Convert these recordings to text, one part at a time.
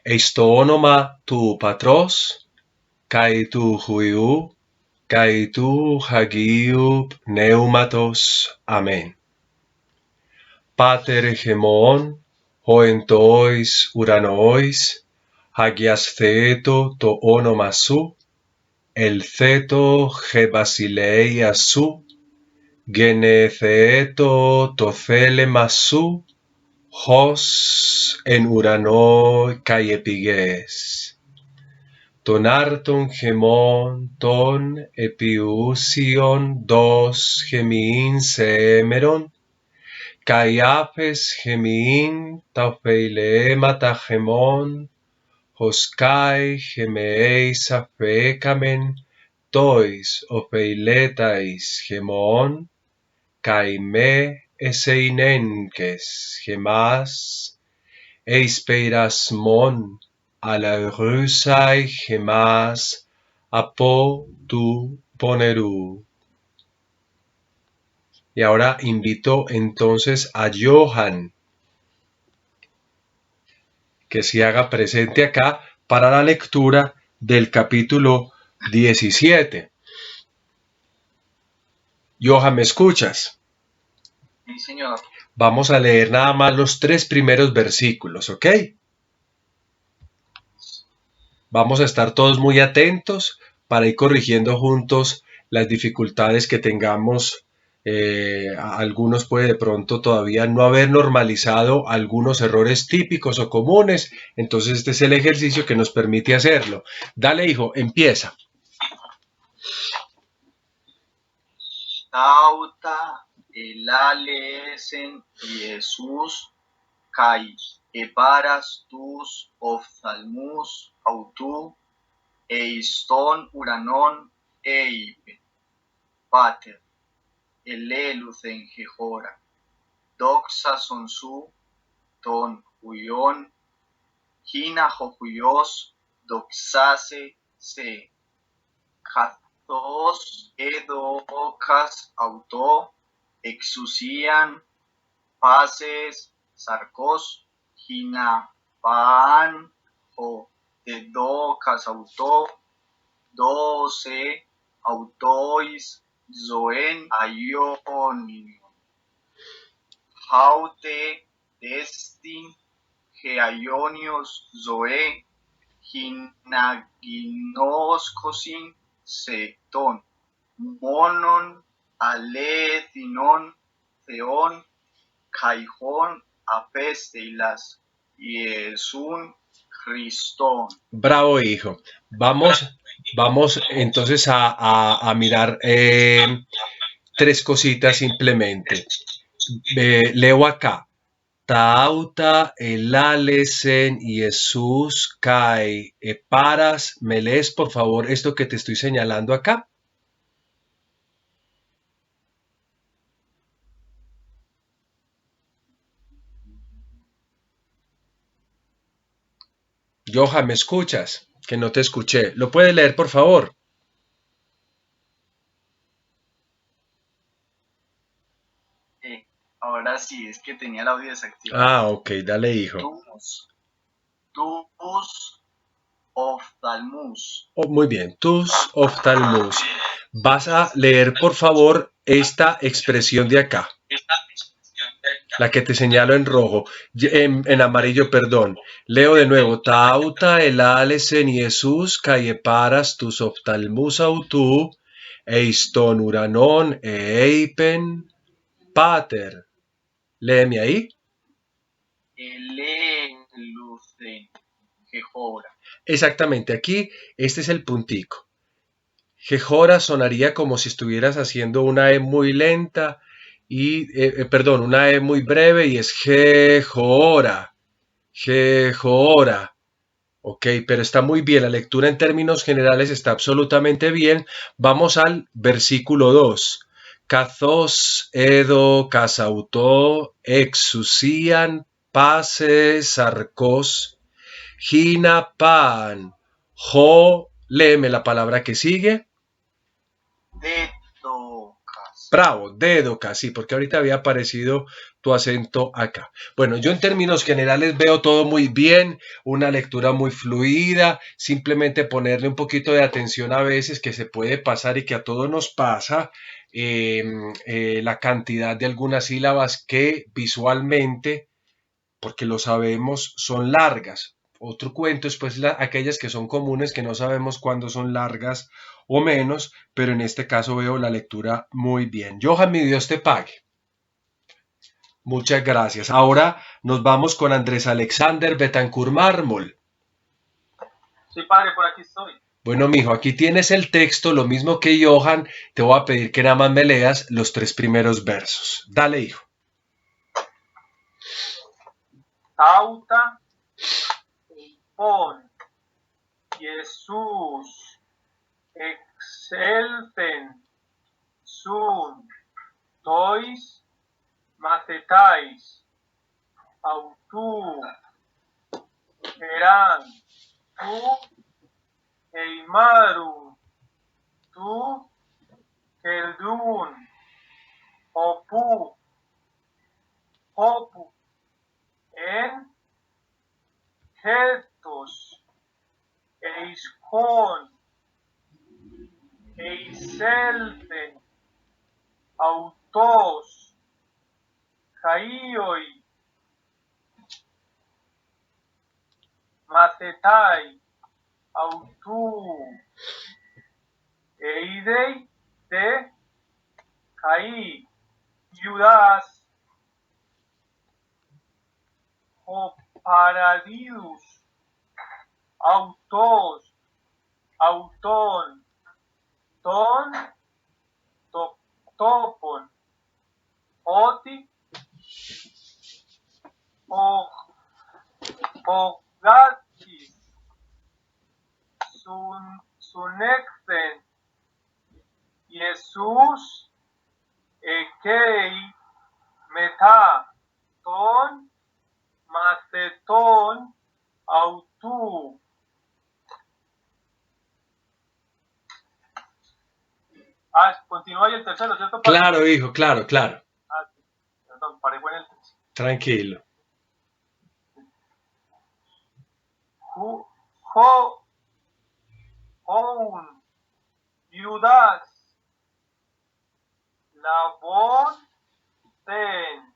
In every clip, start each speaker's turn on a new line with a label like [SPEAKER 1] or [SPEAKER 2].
[SPEAKER 1] esto onoma tu patros, kai tu huiu, kai tu hagiu pneumatos. Amen. Pater hegemon, hoentois uranois, hagias theto to onoma su, el theto he basileia su, genetheto to thelema su, hos en urano kai epiges. Tonarton gemon ton epiusion dos gemin semeron, kai apes gemin taupeilemata gemon, hoskai gemeis afecamen tois opeiletais gemon, kai me eseinenkes gemas, eispeiras mon a la rusai gemas apo tu poneru. Y ahora invito entonces a Johan que se haga presente acá para la lectura del capítulo 17. Johan, ¿me escuchas?
[SPEAKER 2] Sí, señor.
[SPEAKER 1] Vamos a leer nada más los 3 primeros versículos, ¿ok? Vamos a estar todos muy atentos para ir corrigiendo juntos las dificultades que tengamos. Algunos puede de pronto todavía no haber normalizado algunos errores típicos o comunes. Entonces este es el ejercicio que nos permite hacerlo. Dale, hijo, empieza.
[SPEAKER 2] Tauta elalesen Jesús kai eparas tus ophthalmus autu eiston uranon eipe pater elelucen jehora doxa sonsu ton huion hina hojuyos doxase se Kathos edocas auto exousian pases sarcos hina pan o edocas auto doce autois zoen aionion haute destin he aionios zoe hinaginoscosin seton monon alethinon theon caihon apesteilas Iesun Christon.
[SPEAKER 1] Bravo, hijo. Vamos entonces a mirar 3 cositas simplemente. Leo acá. Tauta elalesen Jesús kai eparas. ¿Me lees por favor esto que te estoy señalando acá? Johan, ¿me escuchas? Que no te escuché. ¿Lo puedes leer por favor?
[SPEAKER 2] Ahora sí, es que tenía el audio desactivado.
[SPEAKER 1] Ok, dale, hijo.
[SPEAKER 2] Tus ophthalmus.
[SPEAKER 1] Muy bien, tus ophthalmus. Vas a leer por favor esta expresión de acá. La que te señalo en rojo, en amarillo, perdón. Leo de nuevo. Tauta elalesen Jesús caieparas tus ophthalmus autu, eiston uranon eipen pater. Léeme ahí.
[SPEAKER 2] Elelucen jehora.
[SPEAKER 1] Exactamente, aquí este es el puntico. Jehora sonaría como si estuvieras haciendo una E muy lenta y, perdón, una E muy breve y es Jehora. Jehora. Ok, pero está muy bien. La lectura en términos generales está absolutamente bien. Vamos al versículo 2. Kathos edo kasauto exousian pases sarcos gina pan jo. Léeme la palabra que sigue.
[SPEAKER 2] Dedocas.
[SPEAKER 1] Bravo, dedocas, sí, porque ahorita había aparecido tu acento acá. Bueno, yo en términos generales veo todo muy bien, una lectura muy fluida, simplemente ponerle un poquito de atención a veces que se puede pasar y que a todos nos pasa, la cantidad de algunas sílabas que visualmente, porque lo sabemos, son largas. Otro cuento es pues aquellas que son comunes que no sabemos cuándo son largas o menos, pero en este caso veo la lectura muy bien. Johan, mi Dios te pague. Muchas gracias. Ahora nos vamos con Andrés Alexander Betancourt Mármol.
[SPEAKER 3] Sí, padre, por aquí estoy.
[SPEAKER 1] Bueno, mijo, aquí tienes el texto, lo mismo que Johan. Te voy a pedir que nada más me leas los 3 primeros versos. Dale, hijo.
[SPEAKER 3] Tauta, Pon, Jesús, Excelten, Sun, Tois, Macetais, Autu, Eran, Tu, Eimaru, Tu, Keldun, Opu, Hopu, En, Getos, Eiskon, Eiselten, Autos, Jaioi, Macetai, Autu, Eidei, de Caí, Judas, Paradidus, Autos, Auton, Ton, Topon, Oti, Pogatis, Sunexen, Jesús, Ekei, Meta, Ton, Maceton, Autu. Continúa ahí el tercero, ¿cierto?
[SPEAKER 1] Claro, hijo, claro.
[SPEAKER 3] Sí. Perdón, paré en el tercero.
[SPEAKER 1] Tranquilo.
[SPEAKER 3] Joun, Judas, Labón, Ten,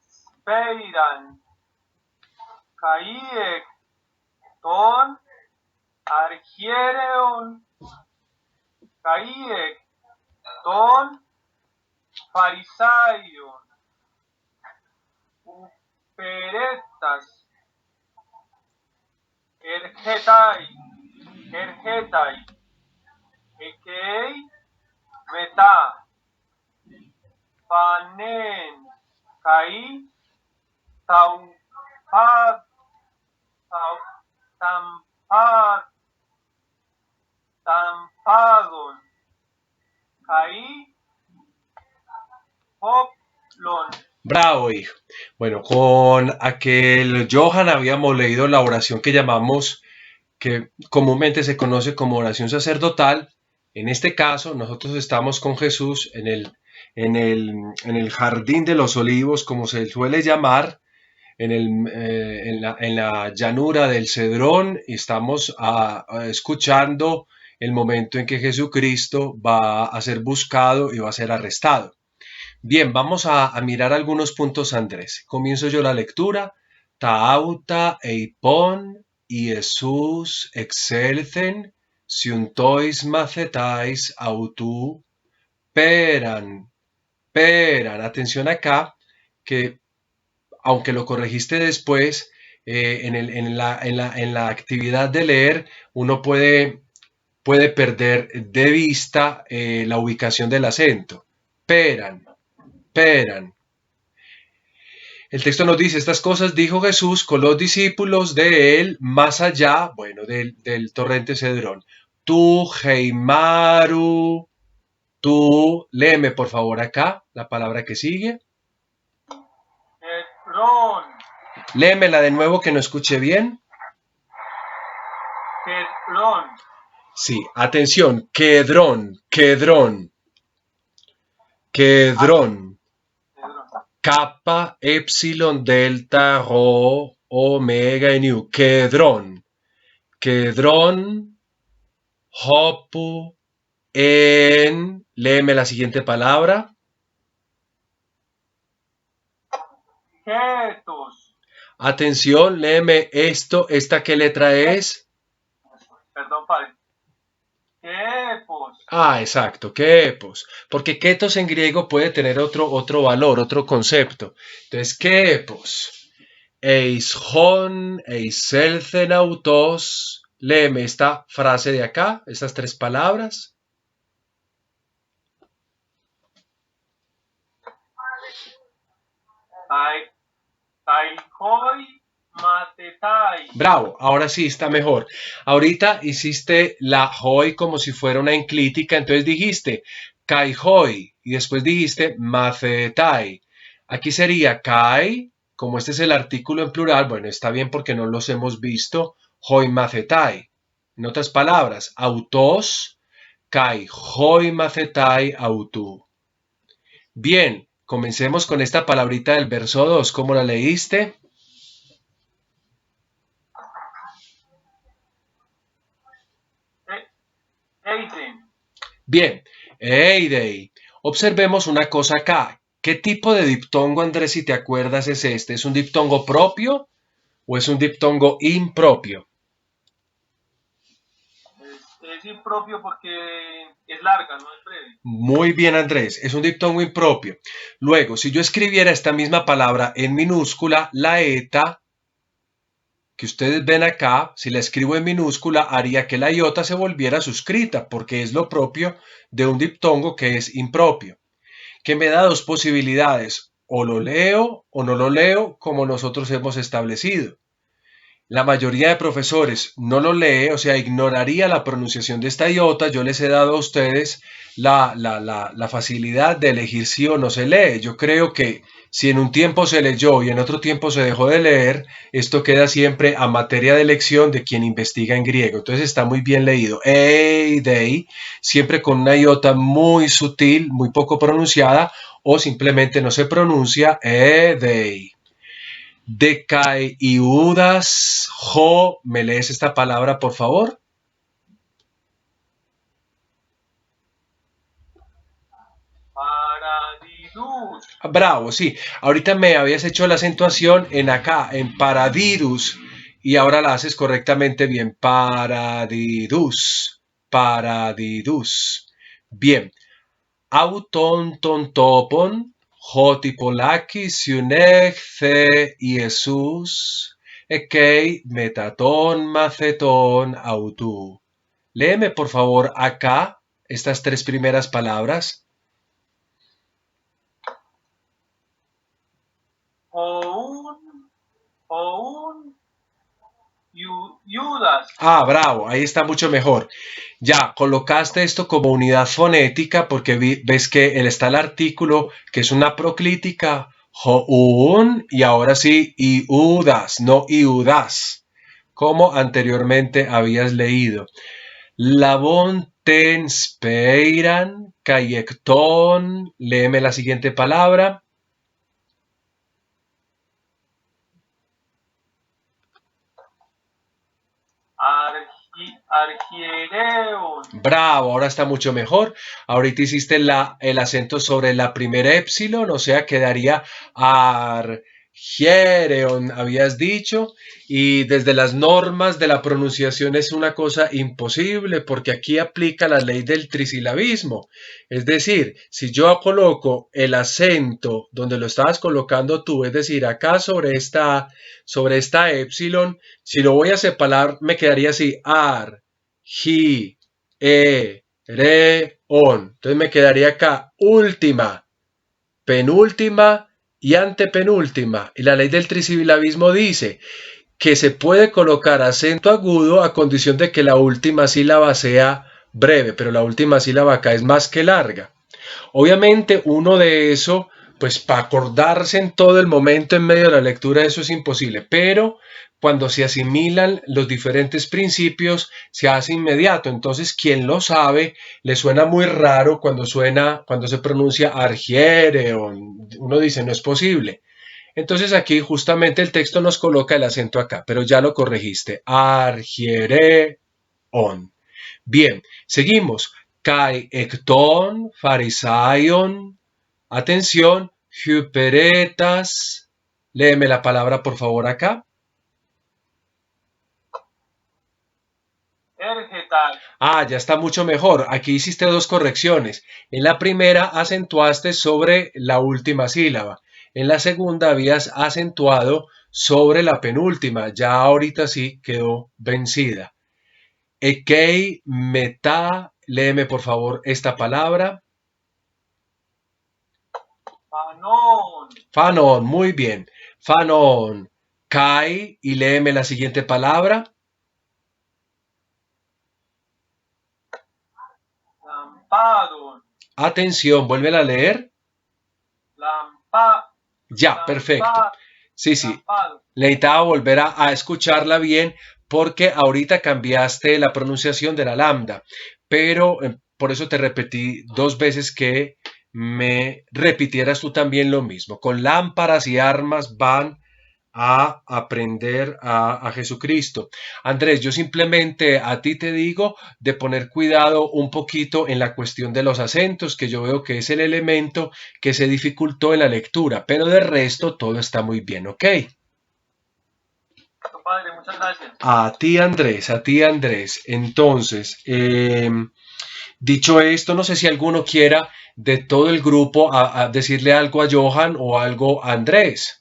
[SPEAKER 3] Speiran, Caiec, Ton, Argiereon, Caiec, Ton, Farisaion, Uperetas, Ergetai, Ekei, Meta, Panen, Kai, Tampadon, Kai, Hoplon.
[SPEAKER 1] Bravo, hijo. Bueno, con aquel Johan habíamos leído la oración que llamamos, que comúnmente se conoce como oración sacerdotal. En este caso, nosotros estamos con Jesús en el jardín de los olivos, como se suele llamar, en la llanura del Cedrón, y estamos escuchando el momento en que Jesucristo va a ser buscado y va a ser arrestado. Bien, vamos a mirar algunos puntos, Andrés. Comienzo yo la lectura. Tauta eipon Jesús excelten, siuntois macetais autu, peran. Atención acá, que aunque lo corregiste después, en la actividad de leer, uno puede perder de vista la ubicación del acento. Peran. El texto nos dice, estas cosas dijo Jesús con los discípulos de él más allá, bueno, del torrente Cedrón. Tú, Heimaru, tú, léeme por favor acá la palabra que sigue.
[SPEAKER 3] Kedron.
[SPEAKER 1] Léemela de nuevo que no escuché bien.
[SPEAKER 3] Kedron.
[SPEAKER 1] Sí, atención, Kedrón. kappa, epsilon, delta, rho, omega y nu. Kedron. Kedron, hopu, en. Léeme la siguiente palabra.
[SPEAKER 3] Ketos.
[SPEAKER 1] Atención, léeme esto. ¿Esta qué letra es?
[SPEAKER 3] Perdón, padre. Kepos.
[SPEAKER 1] Ah, exacto, kepos. Porque ketos en griego puede tener otro valor, otro concepto. Entonces, kepos. Eishon, eiselthen autos. Léeme esta frase de acá, estas tres palabras.
[SPEAKER 3] Taihoi matetai.
[SPEAKER 1] Bravo, ahora sí está mejor. Ahorita hiciste la hoi como si fuera una enclítica, entonces dijiste kai hoi y después dijiste macetai. Aquí sería kai, como este es el artículo en plural, bueno, está bien porque no los hemos visto, hoi macetai. En otras palabras, autos, kai hoi macetai autu. Bien, comencemos con esta palabrita del verso 2. ¿Cómo la leíste?
[SPEAKER 3] Eiden.
[SPEAKER 1] Bien, Eidei. Observemos una cosa acá. ¿Qué tipo de diptongo, Andrés, si te acuerdas, es este? ¿Es un diptongo propio o es un diptongo impropio?
[SPEAKER 3] Es impropio porque es larga, no es breve.
[SPEAKER 1] Muy bien, Andrés, es un diptongo impropio. Luego, si yo escribiera esta misma palabra en minúscula, la eta, que ustedes ven acá, si la escribo en minúscula, haría que la iota se volviera suscrita, porque es lo propio de un diptongo que es impropio, que me da dos posibilidades, o lo leo o no lo leo como nosotros hemos establecido. La mayoría de profesores no lo lee, o sea, ignoraría la pronunciación de esta iota. Yo les he dado a ustedes la facilidad de elegir sí o no se lee. Yo creo que si en un tiempo se leyó y en otro tiempo se dejó de leer, esto queda siempre a materia de elección de quien investiga en griego. Entonces está muy bien leído. Eidei, siempre con una iota muy sutil, muy poco pronunciada, o simplemente no se pronuncia Eidei. Decaiudas, jo, ¿me lees esta palabra, por favor?
[SPEAKER 3] Paradidus.
[SPEAKER 1] Bravo, sí. Ahorita me habías hecho la acentuación en acá, en paradidus, y ahora la haces correctamente bien. Paradidus, paradidus. Bien. Auton ton topon, hotipolaki siunech the Iesus, ekei metaton maceton autu. Léeme por favor acá estas tres primeras palabras.
[SPEAKER 3] Yudas.
[SPEAKER 1] Ah, bravo, ahí está mucho mejor. Ya, colocaste esto como unidad fonética porque ves que está el artículo que es una proclítica, joun, y ahora sí, iudas, no iudas, como anteriormente habías leído. Labón ten speiran, cayectón, léeme la siguiente palabra.
[SPEAKER 3] Argiereon.
[SPEAKER 1] Bravo, ahora está mucho mejor. Ahorita hiciste el acento sobre la primera epsilon, o sea, quedaría argiereon, habías dicho. Y desde las normas de la pronunciación es una cosa imposible porque aquí aplica la ley del trisilabismo. Es decir, si yo coloco el acento donde lo estabas colocando tú, es decir, acá sobre esta epsilon, si lo voy a separar, me quedaría así, ji, re, on. Entonces me quedaría acá última, penúltima y antepenúltima. Y la ley del trisilabismo dice que se puede colocar acento agudo a condición de que la última sílaba sea breve, pero la última sílaba acá es más que larga. Obviamente uno de eso, pues para acordarse en todo el momento en medio de la lectura, eso es imposible, pero cuando se asimilan los diferentes principios, se hace inmediato. Entonces, quien lo sabe, le suena muy raro cuando se pronuncia argiereon. Uno dice, no es posible. Entonces aquí justamente el texto nos coloca el acento acá, pero ya lo corregiste. Argiereon. Bien, seguimos. Kai ekton farisaion. Atención, hyperetas. Léeme la palabra por favor acá. Ya está mucho mejor. Aquí hiciste dos correcciones. En la primera acentuaste sobre la última sílaba. En la segunda habías acentuado sobre la penúltima. Ya ahorita sí quedó vencida. Ekei meta. Léeme por favor esta palabra.
[SPEAKER 3] Fanon.
[SPEAKER 1] Fanon, muy bien. Fanon. Kai. Y léeme la siguiente palabra.
[SPEAKER 3] Lampadon.
[SPEAKER 1] Atención, vuélvela a leer. Ya, perfecto. Sí. Necesitaba volver a escucharla bien porque ahorita cambiaste la pronunciación de la lambda, pero por eso te repetí 2 veces que me repitieras tú también lo mismo. Con lámparas y armas van a aprender a Jesucristo. Andrés, yo simplemente a ti te digo de poner cuidado un poquito en la cuestión de los acentos, que yo veo que es el elemento que se dificultó en la lectura, pero de resto todo está muy bien, ¿ok?
[SPEAKER 3] Padre, muchas gracias.
[SPEAKER 1] A ti, Andrés. Entonces, dicho esto, no sé si alguno quiera de todo el grupo a decirle algo a Johan o algo a Andrés.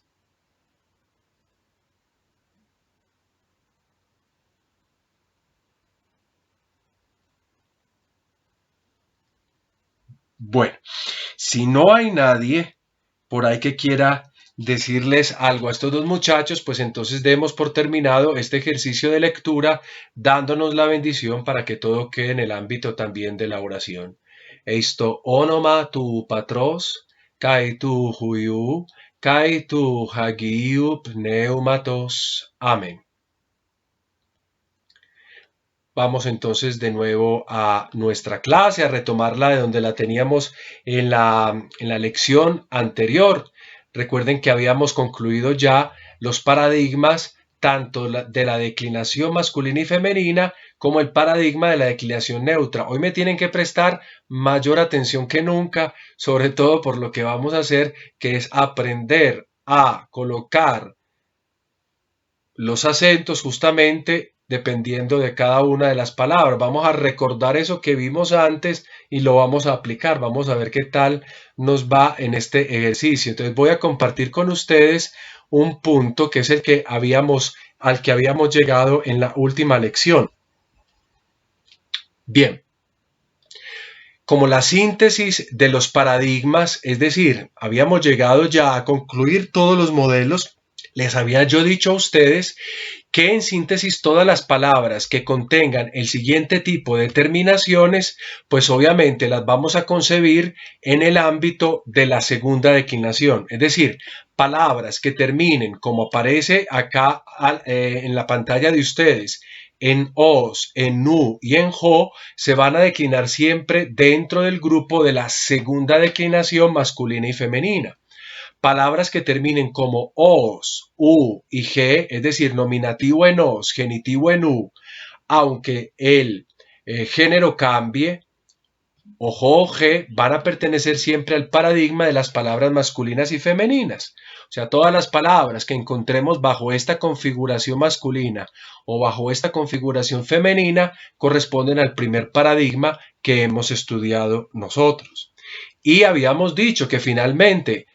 [SPEAKER 1] Bueno, si no hay nadie por ahí que quiera decirles algo a estos dos muchachos, pues entonces demos por terminado este ejercicio de lectura, dándonos la bendición para que todo quede en el ámbito también de la oración. Esto onoma tu patros, kai tu huiu, kai tu hagiu pneumatos. Amén. Vamos entonces de nuevo a nuestra clase, a retomarla de donde la teníamos en la lección anterior. Recuerden que habíamos concluido ya los paradigmas tanto de la declinación masculina y femenina como el paradigma de la declinación neutra. Hoy me tienen que prestar mayor atención que nunca, sobre todo por lo que vamos a hacer, que es aprender a colocar los acentos justamente dependiendo de cada una de las palabras. Vamos a recordar eso que vimos antes y lo vamos a aplicar. Vamos a ver qué tal nos va en este ejercicio. Entonces voy a compartir con ustedes un punto que es al que habíamos llegado en la última lección. Bien. Como la síntesis de los paradigmas, es decir, habíamos llegado ya a concluir todos los modelos, les había yo dicho a ustedes que en síntesis todas las palabras que contengan el siguiente tipo de terminaciones, pues obviamente las vamos a concebir en el ámbito de la segunda declinación, es decir, palabras que terminen como aparece acá en la pantalla de ustedes, en os, en nu y en jo, se van a declinar siempre dentro del grupo de la segunda declinación masculina y femenina. Palabras que terminen como os, u y ge, es decir, nominativo en os, genitivo en u, aunque el género cambie, o jo o ge, van a pertenecer siempre al paradigma de las palabras masculinas y femeninas. O sea, todas las palabras que encontremos bajo esta configuración masculina o bajo esta configuración femenina corresponden al primer paradigma que hemos estudiado nosotros. Y habíamos dicho que finalmente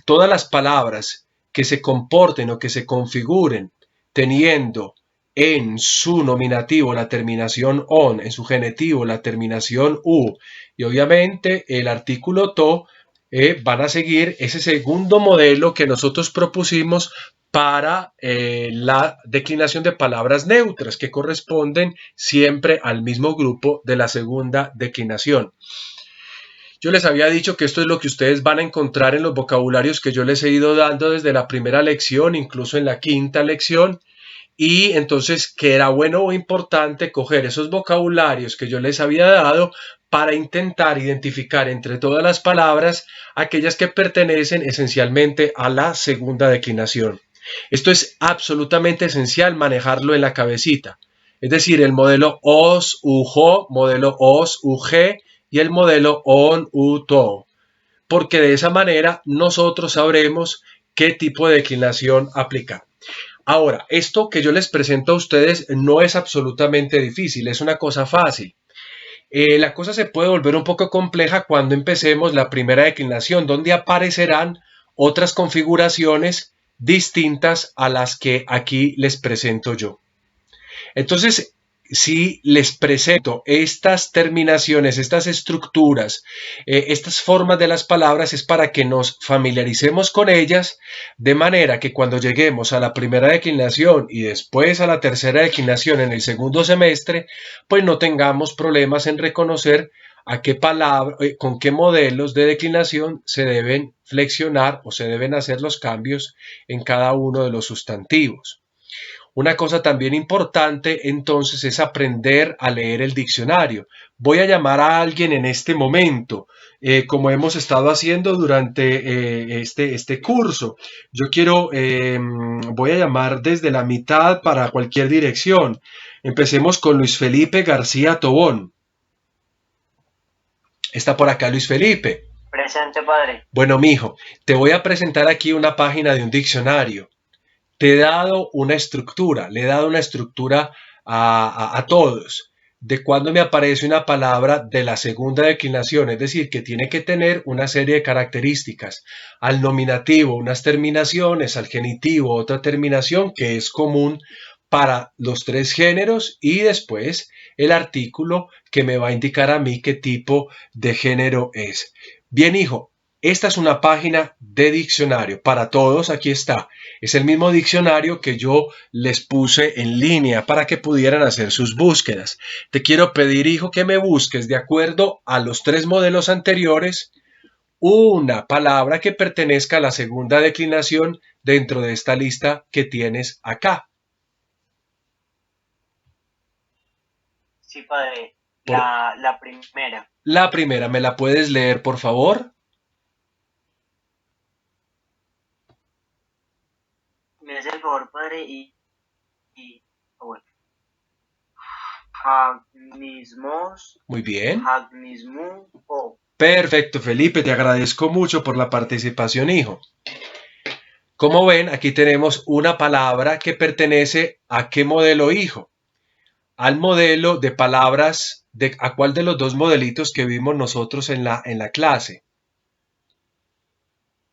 [SPEAKER 1] todas las palabras que se comporten o que se configuren teniendo en su nominativo la terminación on, en su genitivo la terminación u y obviamente el artículo to, van a seguir ese segundo modelo que nosotros propusimos para la declinación de palabras neutras que corresponden siempre al mismo grupo de la segunda declinación. Yo les había dicho que esto es lo que ustedes van a encontrar en los vocabularios que yo les he ido dando desde la primera lección, incluso en la quinta lección, y entonces que era bueno o importante coger esos vocabularios que yo les había dado para intentar identificar entre todas las palabras aquellas que pertenecen esencialmente a la segunda declinación. Esto es absolutamente esencial manejarlo en la cabecita. Es decir, el modelo os, ujo, modelo os, uge y el modelo on, uto. Porque de esa manera nosotros sabremos qué tipo de declinación aplicar. Ahora, esto que yo les presento a ustedes no es absolutamente difícil, es una cosa fácil. La cosa se puede volver un poco compleja cuando empecemos la primera declinación, donde aparecerán otras configuraciones distintas a las que aquí les presento yo. Entonces, si les presento estas terminaciones, estas estructuras, estas formas de las palabras, es para que nos familiaricemos con ellas, de manera que cuando lleguemos a la primera declinación y después a la tercera declinación en el segundo semestre, pues no tengamos problemas en reconocer a qué palabra, con qué modelos de declinación se deben flexionar o se deben hacer los cambios en cada uno de los sustantivos. Una cosa también importante entonces es aprender a leer el diccionario. Voy a llamar a alguien en este momento, como hemos estado haciendo durante este curso. Voy a llamar desde la mitad para cualquier dirección. Empecemos con Luis Felipe García Tobón. Está por acá Luis Felipe.
[SPEAKER 4] Presente, padre.
[SPEAKER 1] Bueno, mijo, te voy a presentar aquí una página de un diccionario. Te he dado una estructura, le he dado una estructura a todos, de cuando me aparece una palabra de la segunda declinación, es decir, que tiene que tener una serie de características. Al nominativo, unas terminaciones, al genitivo, otra terminación que es común para los tres géneros y después el artículo que me va a indicar a mí qué tipo de género es. Bien, hijo. Esta es una página de diccionario para todos, aquí está. Es el mismo diccionario que yo les puse en línea para que pudieran hacer sus búsquedas. Te quiero pedir, hijo, que me busques de acuerdo a los tres modelos anteriores una palabra que pertenezca a la segunda declinación dentro de esta lista que tienes acá.
[SPEAKER 4] Sí, padre. La primera.
[SPEAKER 1] La primera, ¿me la puedes leer, por favor?
[SPEAKER 4] Me hace el favor, padre, bueno. Agnismos.
[SPEAKER 1] Muy bien.
[SPEAKER 4] Agnismu.
[SPEAKER 1] Perfecto, Felipe, te agradezco mucho por la participación, hijo. Como ven, aquí tenemos una palabra que pertenece a qué modelo, hijo. Al modelo de palabras, ¿a cuál de los dos modelitos que vimos nosotros en la clase?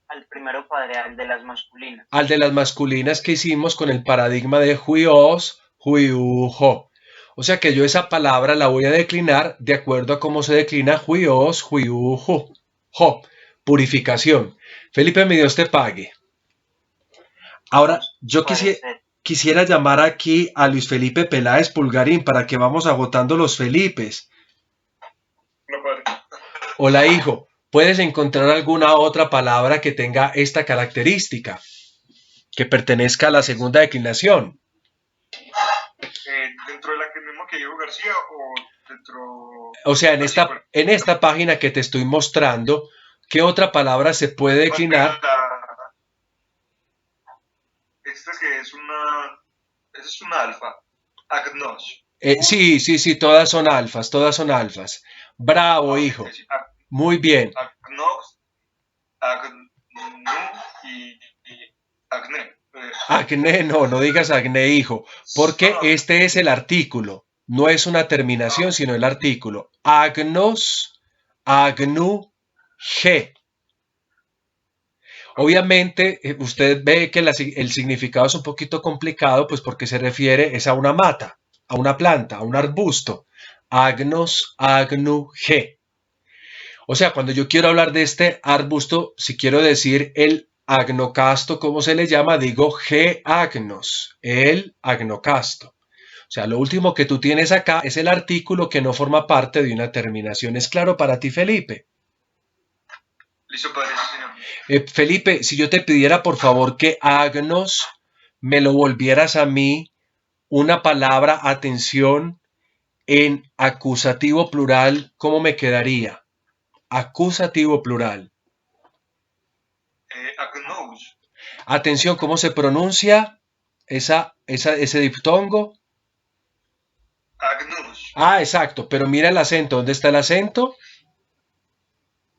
[SPEAKER 4] Al primero, padre, al de las masculinas.
[SPEAKER 1] Al de las masculinas que hicimos con el paradigma de juios, juiujo. O sea que yo esa palabra la voy a declinar de acuerdo a cómo se declina juios, juiujo. Jo, purificación. Felipe, mi Dios te pague. Ahora, yo quisiera llamar aquí a Luis Felipe Peláez Pulgarín para que vamos agotando los Felipes. Hola, hijo. ¿Puedes encontrar alguna otra palabra que tenga esta característica? Que pertenezca a la segunda declinación.
[SPEAKER 3] ¿Dentro de la que mismo que dijo García o dentro...?
[SPEAKER 1] O sea, en esta página que te estoy mostrando, ¿qué otra palabra se puede declinar?
[SPEAKER 3] Esta que es una... Esa es una alfa. Agnos.
[SPEAKER 1] Sí, todas son alfas. Bravo, hijo. Muy bien.
[SPEAKER 3] Agnos, agnu y acné.
[SPEAKER 1] Acné, no digas acné, hijo, porque este es el artículo, no es una terminación, sino el artículo. Agnos, agnu, ge. Obviamente, usted ve que el significado es un poquito complicado, pues porque se refiere es a una mata, a una planta, a un arbusto. Agnos, agnu, ge. O sea, cuando yo quiero hablar de este arbusto, si quiero decir el agnocasto, ¿cómo se le llama? Digo G agnos, el agnocasto. O sea, lo último que tú tienes acá es el artículo que no forma parte de una terminación. ¿Es claro para ti, Felipe?
[SPEAKER 3] Listo, padre, señor.
[SPEAKER 1] Felipe, si yo te pidiera por favor que agnos me lo volvieras a mí una palabra, atención, en acusativo plural, ¿cómo me quedaría? Acusativo plural.
[SPEAKER 3] Agnous.
[SPEAKER 1] Atención, ¿cómo se pronuncia ese diptongo?
[SPEAKER 3] Agnous.
[SPEAKER 1] Ah, exacto, pero mira el acento. ¿Dónde está el acento?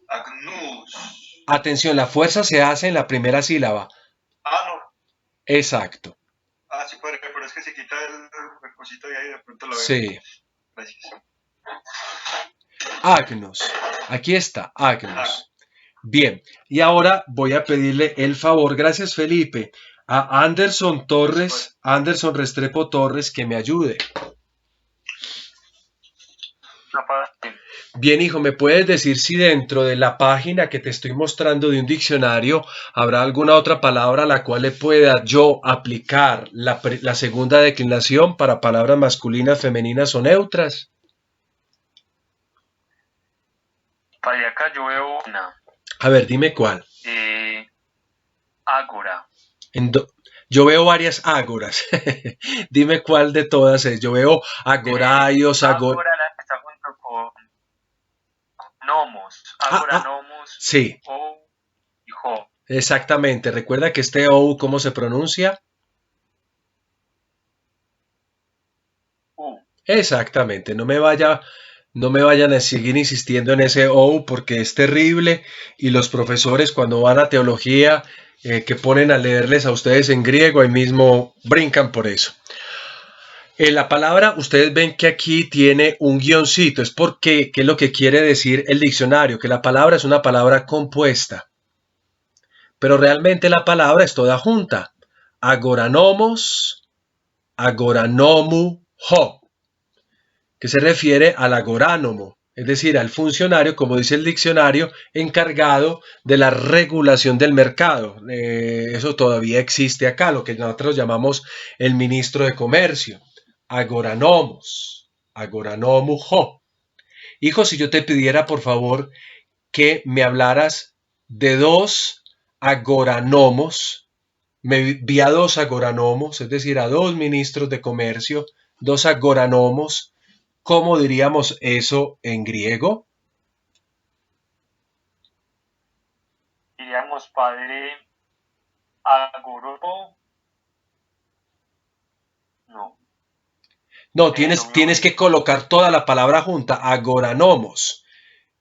[SPEAKER 3] Agnous.
[SPEAKER 1] Atención, la fuerza se hace en la primera sílaba.
[SPEAKER 3] Ah, no.
[SPEAKER 1] Exacto.
[SPEAKER 3] Ah, sí, pero es que se quita el cosito de ahí, de pronto lo veo.
[SPEAKER 1] Sí.
[SPEAKER 3] Gracias.
[SPEAKER 1] Agnus. Aquí está, Agnus. Bien, y ahora voy a pedirle el favor, gracias Felipe, a Anderson Torres, Anderson Restrepo Torres, que me ayude. Bien, hijo, ¿me puedes decir si dentro de la página que te estoy mostrando de un diccionario habrá alguna otra palabra a la cual le pueda yo aplicar la segunda declinación para palabras masculinas, femeninas o neutras?
[SPEAKER 5] Para acá yo veo una.
[SPEAKER 1] A ver, dime cuál.
[SPEAKER 5] Ágora.
[SPEAKER 1] Yo veo varias ágoras. Dime cuál de todas es. Yo veo agoraios,
[SPEAKER 5] Ágora la que está junto con nomos. Ágora, nomos.
[SPEAKER 1] Sí.
[SPEAKER 5] O y jo.
[SPEAKER 1] Exactamente. Recuerda que este O, ¿cómo se pronuncia?
[SPEAKER 5] U.
[SPEAKER 1] Exactamente. No me vayan a seguir insistiendo en ese O porque es terrible y los profesores cuando van a teología que ponen a leerles a ustedes en griego, ahí mismo brincan por eso. La palabra, ustedes ven que aquí tiene un guioncito, es porque, ¿qué es lo que quiere decir el diccionario? Que la palabra es una palabra compuesta, pero realmente la palabra es toda junta. Agoranomos, agoranomu, ho, que se refiere al agoránomo, es decir, al funcionario, como dice el diccionario, encargado de la regulación del mercado. Eso todavía existe acá, lo que nosotros llamamos el ministro de Comercio. Agoranomos, agoranomu ho. Hijo, si yo te pidiera, por favor, que me hablaras de dos agoranomos, me vi a dos agoranomos, es decir, a dos ministros de comercio, dos agoranomos. ¿Cómo diríamos eso en griego?
[SPEAKER 5] Diríamos padre agoropo. No.
[SPEAKER 1] No, tienes que colocar toda la palabra junta, agoranomos.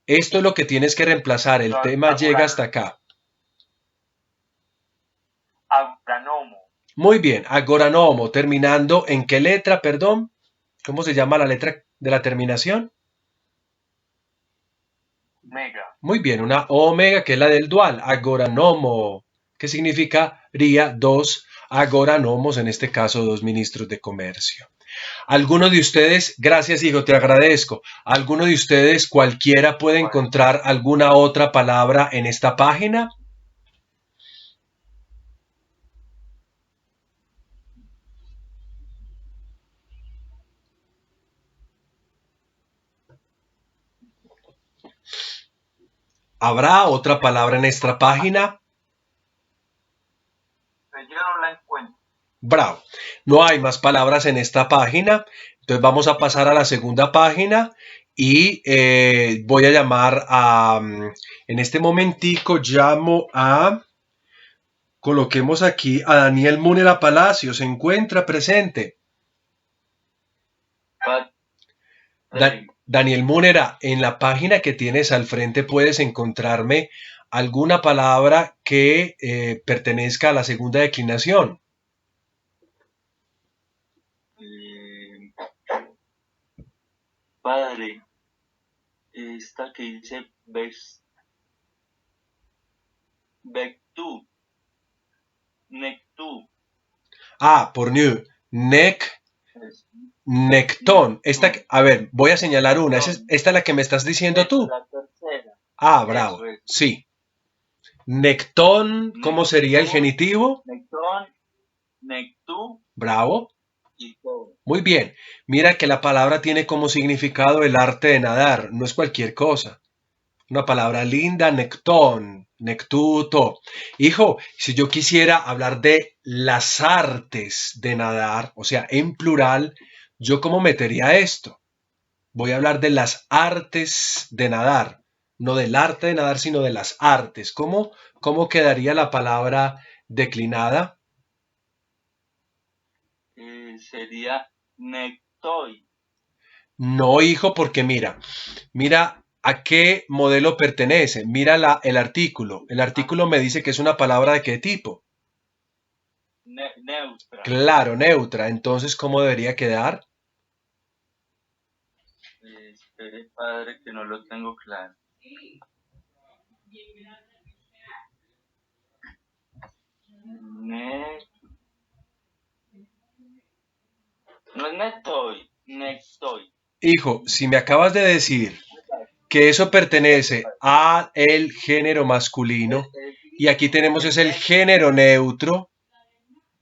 [SPEAKER 1] Esto es lo que tienes que reemplazar, el tema llega hasta acá.
[SPEAKER 5] Agoranomo.
[SPEAKER 1] Muy bien, agoranomo, terminando ¿en qué letra, perdón? ¿Cómo se llama la letra de la terminación?
[SPEAKER 5] Omega.
[SPEAKER 1] Muy bien, una omega que es la del dual, agoranomo, que significaría dos agoranomos, en este caso dos ministros de comercio. ¿Alguno de ustedes, gracias hijo, te agradezco, alguno de ustedes, cualquiera puede encontrar alguna otra palabra en esta página? ¿Habrá otra palabra en esta página?
[SPEAKER 2] Yo no la encuentro.
[SPEAKER 1] Bravo. No hay más palabras en esta página. Entonces vamos a pasar a la segunda página y voy a llamar a, en este momentico llamo a, coloquemos aquí a Daniel Múnera Palacio. ¿Se encuentra presente? Daniel Múnera, en la página que tienes al frente puedes encontrarme alguna palabra que pertenezca a la segunda declinación.
[SPEAKER 4] Padre, esta que dice Vectú, Nectú.
[SPEAKER 1] Ah, por new. Nectón. Esta, a ver, voy a señalar una. ¿Esta es la que me estás diciendo tú?
[SPEAKER 4] La tercera.
[SPEAKER 1] Ah, bravo. Sí. Nectón, ¿cómo sería el genitivo?
[SPEAKER 4] Nectón, Nectú.
[SPEAKER 1] Bravo.
[SPEAKER 4] Y todo.
[SPEAKER 1] Muy bien. Mira que la palabra tiene como significado el arte de nadar. No es cualquier cosa. Una palabra linda, nectón. Nectuto. Hijo, si yo quisiera hablar de las artes de nadar, o sea, en plural, ¿yo cómo metería esto? Voy a hablar de las artes de nadar, no del arte de nadar, sino de las artes. ¿Cómo quedaría la palabra declinada?
[SPEAKER 5] Sería nectoi.
[SPEAKER 1] No, hijo, porque mira a qué modelo pertenece. Mira el artículo. El artículo me dice que es una palabra de qué tipo.
[SPEAKER 5] Neutra.
[SPEAKER 1] Claro, neutra. Entonces, ¿cómo debería quedar?
[SPEAKER 5] Espere, padre, que no lo tengo claro. No es nectoi.
[SPEAKER 1] Hijo, si me acabas de decir que eso pertenece al género masculino y aquí tenemos es el género neutro,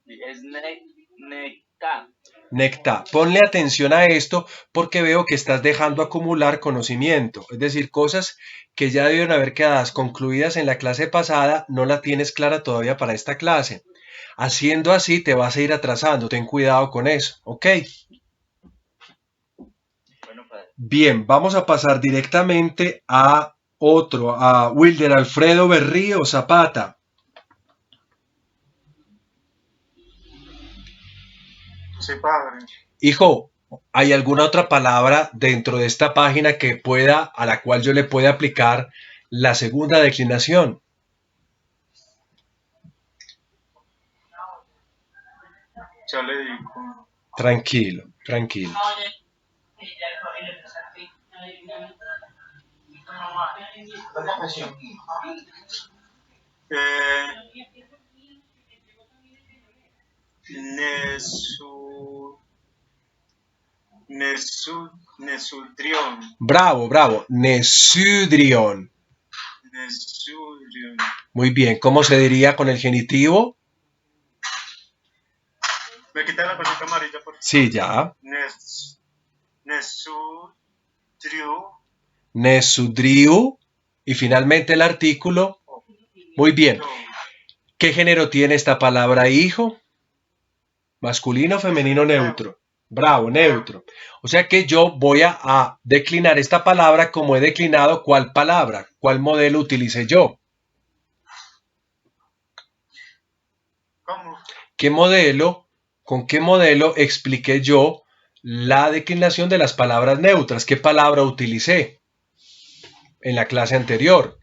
[SPEAKER 5] Es necta.
[SPEAKER 1] necta. Ponle atención a esto porque veo que estás dejando acumular conocimiento, es decir, cosas que ya debieron haber quedado concluidas en la clase pasada, no la tienes clara todavía para esta clase. Haciendo así te vas a ir atrasando, ten cuidado con eso, ¿ok?
[SPEAKER 5] Bueno, padre.
[SPEAKER 1] Bien, vamos a pasar directamente a Wilder Alfredo Berrío Zapata.
[SPEAKER 3] Sí, padre.
[SPEAKER 1] Hijo, ¿hay alguna otra palabra dentro de esta página a la cual yo le pueda aplicar la segunda declinación?
[SPEAKER 3] Ya le digo.
[SPEAKER 1] Tranquilo, tranquilo.
[SPEAKER 3] Nesudrión.
[SPEAKER 1] Bravo, bravo. Nesudrión.
[SPEAKER 3] Nesudrión.
[SPEAKER 1] Muy bien. ¿Cómo se diría con el genitivo?
[SPEAKER 3] ¿Me quita la cosita amarilla, por favor?
[SPEAKER 1] Sí, ya.
[SPEAKER 3] Nesudriú.
[SPEAKER 1] Nesudriu. Y finalmente el artículo. Muy bien. ¿Qué género tiene esta palabra, hijo? Masculino, femenino, neutro. Bravo, neutro. O sea que yo voy a declinar esta palabra como he declinado ¿cuál palabra? ¿Cuál modelo utilicé yo?
[SPEAKER 3] ¿Cómo?
[SPEAKER 1] ¿Con qué modelo expliqué yo la declinación de las palabras neutras? ¿Qué palabra utilicé en la clase anterior?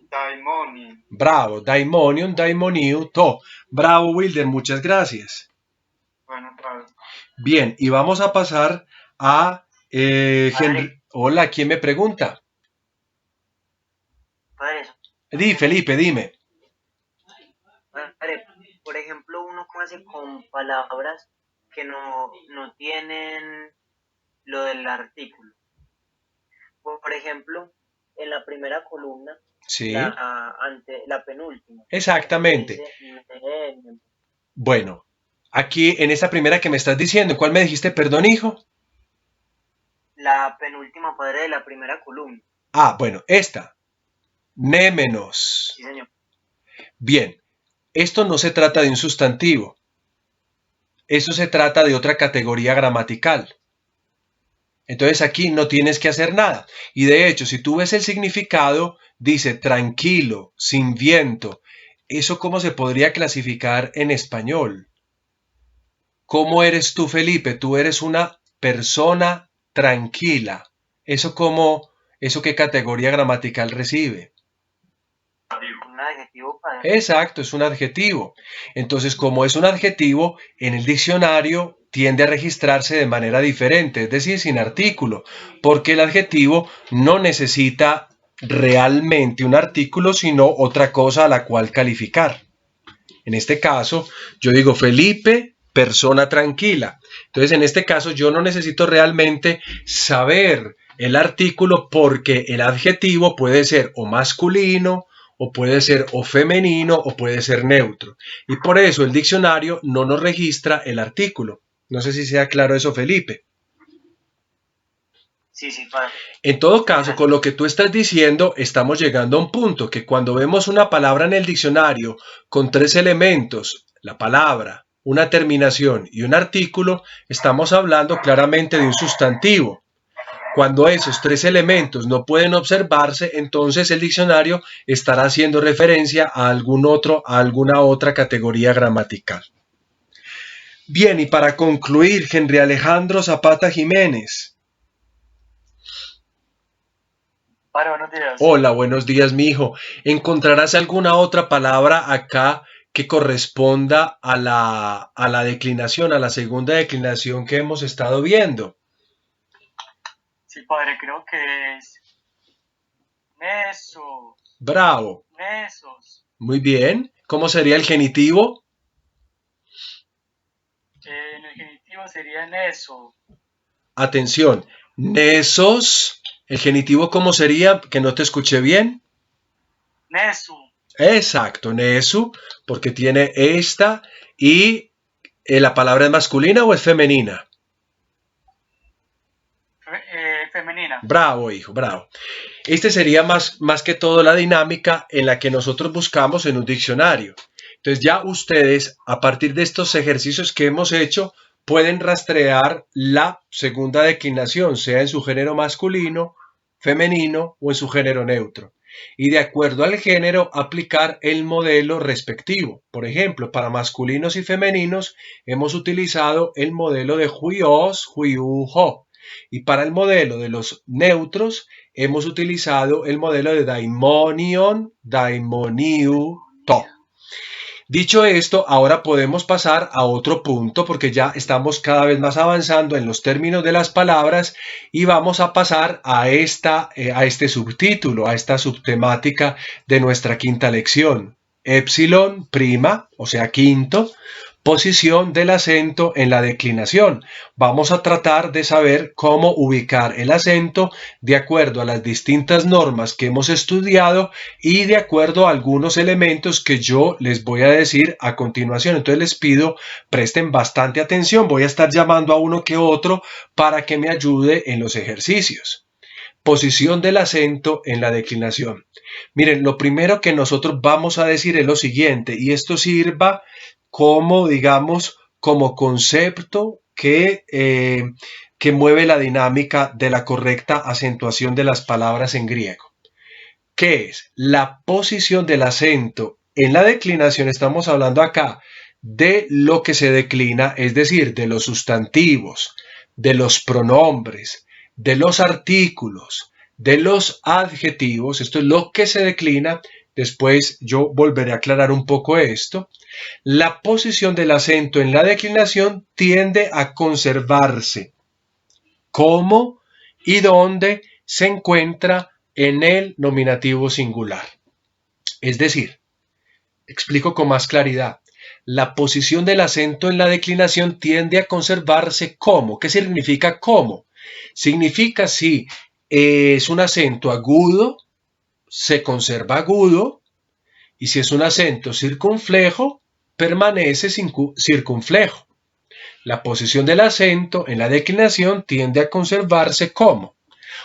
[SPEAKER 3] Daimonium.
[SPEAKER 1] Bravo, daimonium, daimoniu, to. Bravo, Wilder, muchas gracias.
[SPEAKER 3] Bueno, padre.
[SPEAKER 1] Bien, y vamos a pasar a Henry. Hola, ¿quién me pregunta?
[SPEAKER 4] Padre.
[SPEAKER 1] Felipe, dime.
[SPEAKER 4] Padre, por ejemplo, uno cómo hace con palabras que no tienen lo del artículo. Por ejemplo, en la primera columna,
[SPEAKER 1] Sí.
[SPEAKER 4] la penúltima.
[SPEAKER 1] Exactamente. Bueno, aquí en esta primera que me estás diciendo, ¿cuál me dijiste, perdón, hijo?
[SPEAKER 4] La penúltima, padre, de la primera columna.
[SPEAKER 1] Ah, bueno, esta. Némenos.
[SPEAKER 4] Sí, señor.
[SPEAKER 1] Bien, esto no se trata de un sustantivo. Esto se trata de otra categoría gramatical. Entonces aquí no tienes que hacer nada. Y de hecho, si tú ves el significado, dice tranquilo, sin viento. ¿Eso cómo se podría clasificar en español? ¿Cómo eres tú, Felipe? Tú eres una persona tranquila. ¿Eso qué categoría gramatical recibe?
[SPEAKER 4] Un adjetivo, padre.
[SPEAKER 1] Exacto, es un adjetivo. Entonces, como es un adjetivo, en el diccionario tiende a registrarse de manera diferente, es decir, sin artículo, porque el adjetivo no necesita realmente un artículo, sino otra cosa a la cual calificar. En este caso, yo digo Felipe, persona tranquila. Entonces, en este caso, yo no necesito realmente saber el artículo porque el adjetivo puede ser o masculino, o puede ser o femenino, o puede ser neutro. Y por eso el diccionario no nos registra el artículo. No sé si sea claro eso, Felipe.
[SPEAKER 4] Sí, padre.
[SPEAKER 1] En todo caso, con lo que tú estás diciendo, estamos llegando a un punto que cuando vemos una palabra en el diccionario con 3 elementos, la palabra, una terminación y un artículo, estamos hablando claramente de un sustantivo. Cuando esos 3 elementos no pueden observarse, entonces el diccionario estará haciendo referencia a alguna otra categoría gramatical. Bien, y para concluir, Henry Alejandro Zapata Jiménez.
[SPEAKER 6] Padre, buenos días.
[SPEAKER 1] Hola, buenos días, mi hijo. ¿Encontrarás alguna otra palabra acá que corresponda a la declinación, a la segunda declinación que hemos estado viendo?
[SPEAKER 6] Sí, padre, creo que es mesos.
[SPEAKER 1] Bravo.
[SPEAKER 6] Mesos.
[SPEAKER 1] Muy bien. ¿Cómo sería el genitivo?
[SPEAKER 6] En el genitivo sería neso.
[SPEAKER 1] Atención. Nesos. ¿El genitivo cómo sería? Que no te escuché bien.
[SPEAKER 6] Nesu.
[SPEAKER 1] Exacto, nesu, porque tiene esta y ¿la palabra es masculina o es femenina?
[SPEAKER 6] Femenina.
[SPEAKER 1] Bravo, hijo, bravo. Este sería más que todo la dinámica en la que nosotros buscamos en un diccionario. Entonces ya ustedes, a partir de estos ejercicios que hemos hecho, pueden rastrear la segunda declinación, sea en su género masculino, femenino o en su género neutro. Y de acuerdo al género, aplicar el modelo respectivo. Por ejemplo, para masculinos y femeninos hemos utilizado el modelo de huios, huiujo. Y para el modelo de los neutros hemos utilizado el modelo de daimonion, daimoniuto. Dicho esto, ahora podemos pasar a otro punto porque ya estamos cada vez más avanzando en los términos de las palabras y vamos a pasar a este subtítulo, a esta subtemática de nuestra quinta lección. Épsilon prima, o sea, quinto, posición del acento en la declinación. Vamos a tratar de saber cómo ubicar el acento de acuerdo a las distintas normas que hemos estudiado y de acuerdo a algunos elementos que yo les voy a decir a continuación. Entonces les pido presten bastante atención. Voy a estar llamando a uno que otro para que me ayude en los ejercicios. Posición del acento en la declinación. Miren, lo primero que nosotros vamos a decir es lo siguiente, y esto sirva como, digamos, como concepto que mueve la dinámica de la correcta acentuación de las palabras en griego. ¿Qué es? La posición del acento en la declinación. Estamos hablando acá de lo que se declina, es decir, de los sustantivos, de los pronombres, de los artículos, de los adjetivos. Esto es lo que se declina. Después yo volveré a aclarar un poco esto. La posición del acento en la declinación tiende a conservarse cómo y dónde se encuentra en el nominativo singular. Es decir, explico con más claridad. La posición del acento en la declinación tiende a conservarse cómo. ¿Qué significa cómo? Significa si es un acento agudo, se conserva agudo, y si es un acento circunflejo, permanece circunflejo. La posición del acento en la declinación tiende a conservarse como.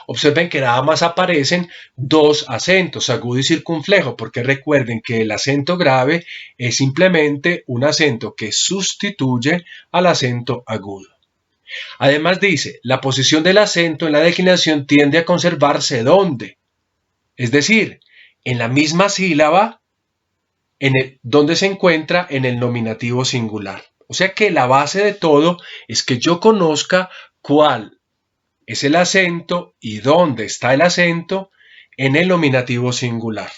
[SPEAKER 1] Observen que nada más aparecen 2 acentos, agudo y circunflejo, porque recuerden que el acento grave es simplemente un acento que sustituye al acento agudo. Además dice, la posición del acento en la declinación tiende a conservarse ¿dónde? Es decir, en la misma sílaba donde se encuentra en el nominativo singular. O sea que la base de todo es que yo conozca cuál es el acento y dónde está el acento en el nominativo singular.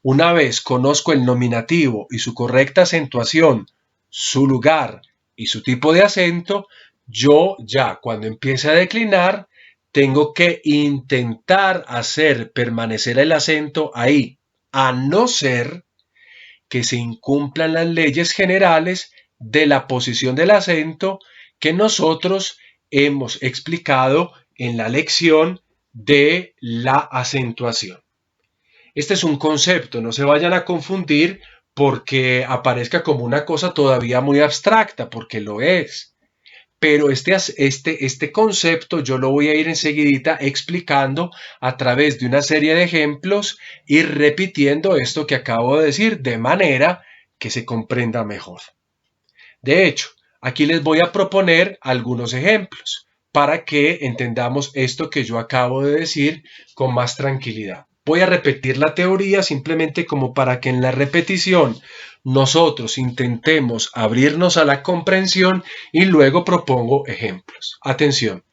[SPEAKER 1] Una vez conozco el nominativo y su correcta acentuación, su lugar y su tipo de acento, yo ya cuando empiece a declinar tengo que intentar hacer permanecer el acento ahí, a no ser que se incumplan las leyes generales de la posición del acento que nosotros hemos explicado en la lección de la acentuación. Este es un concepto, no se vayan a confundir porque aparezca como una cosa todavía muy abstracta, porque lo es. pero este concepto yo lo voy a ir enseguidita explicando a través de una serie de ejemplos y repitiendo esto que acabo de decir de manera que se comprenda mejor. De hecho, aquí les voy a proponer algunos ejemplos para que entendamos esto que yo acabo de decir con más tranquilidad. Voy a repetir la teoría simplemente como para que en la repetición nosotros intentemos abrirnos a la comprensión y luego propongo ejemplos. Atención,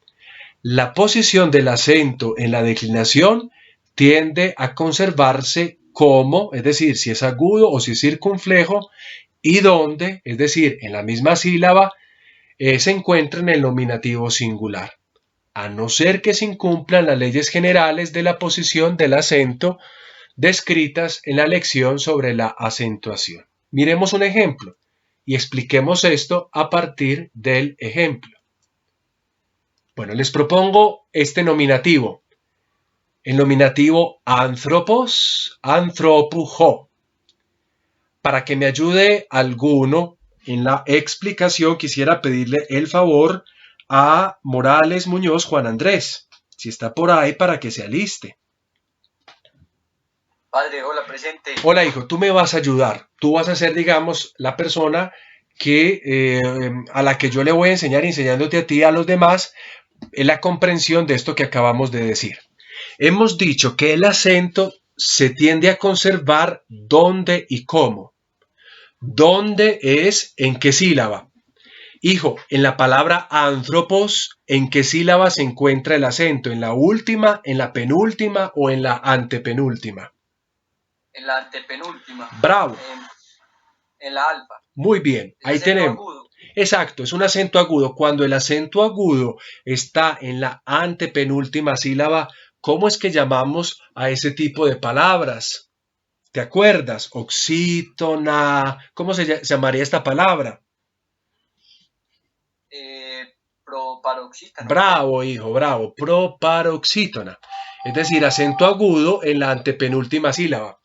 [SPEAKER 1] la posición del acento en la declinación tiende a conservarse como, es decir, si es agudo o si es circunflejo, y donde, es decir, en la misma sílaba, se encuentra en el nominativo singular, a no ser que se incumplan las leyes generales de la posición del acento descritas en la lección sobre la acentuación. Miremos un ejemplo y expliquemos esto a partir del ejemplo. Bueno, les propongo este nominativo. El nominativo anthropos, anthropujo. Para que me ayude alguno en la explicación, quisiera pedirle el favor a Morales Muñoz Juan Andrés, si está por ahí, para que se aliste.
[SPEAKER 7] Padre, hola, presente.
[SPEAKER 1] Hola, hijo, tú me vas a ayudar. Tú vas a ser, digamos, la persona a la que yo le voy a enseñar, enseñándote a ti y a los demás, la comprensión de esto que acabamos de decir. Hemos dicho que el acento se tiende a conservar dónde y cómo. ¿Dónde es en qué sílaba? Hijo, en la palabra anthropos, ¿en qué sílaba se encuentra el acento? ¿En la última, en la penúltima o en la antepenúltima?
[SPEAKER 7] En la antepenúltima.
[SPEAKER 1] Bravo.
[SPEAKER 7] En la alfa.
[SPEAKER 1] Muy bien, ahí tenemos. Agudo. Exacto, es un acento agudo. Cuando el acento agudo está en la antepenúltima sílaba, ¿cómo es que llamamos a ese tipo de palabras? ¿Te acuerdas? Oxítona. ¿Cómo se llamaría esta palabra?
[SPEAKER 7] Proparoxítona.
[SPEAKER 1] Bravo, hijo, bravo. Proparoxítona. Es decir, acento agudo en la antepenúltima sílaba.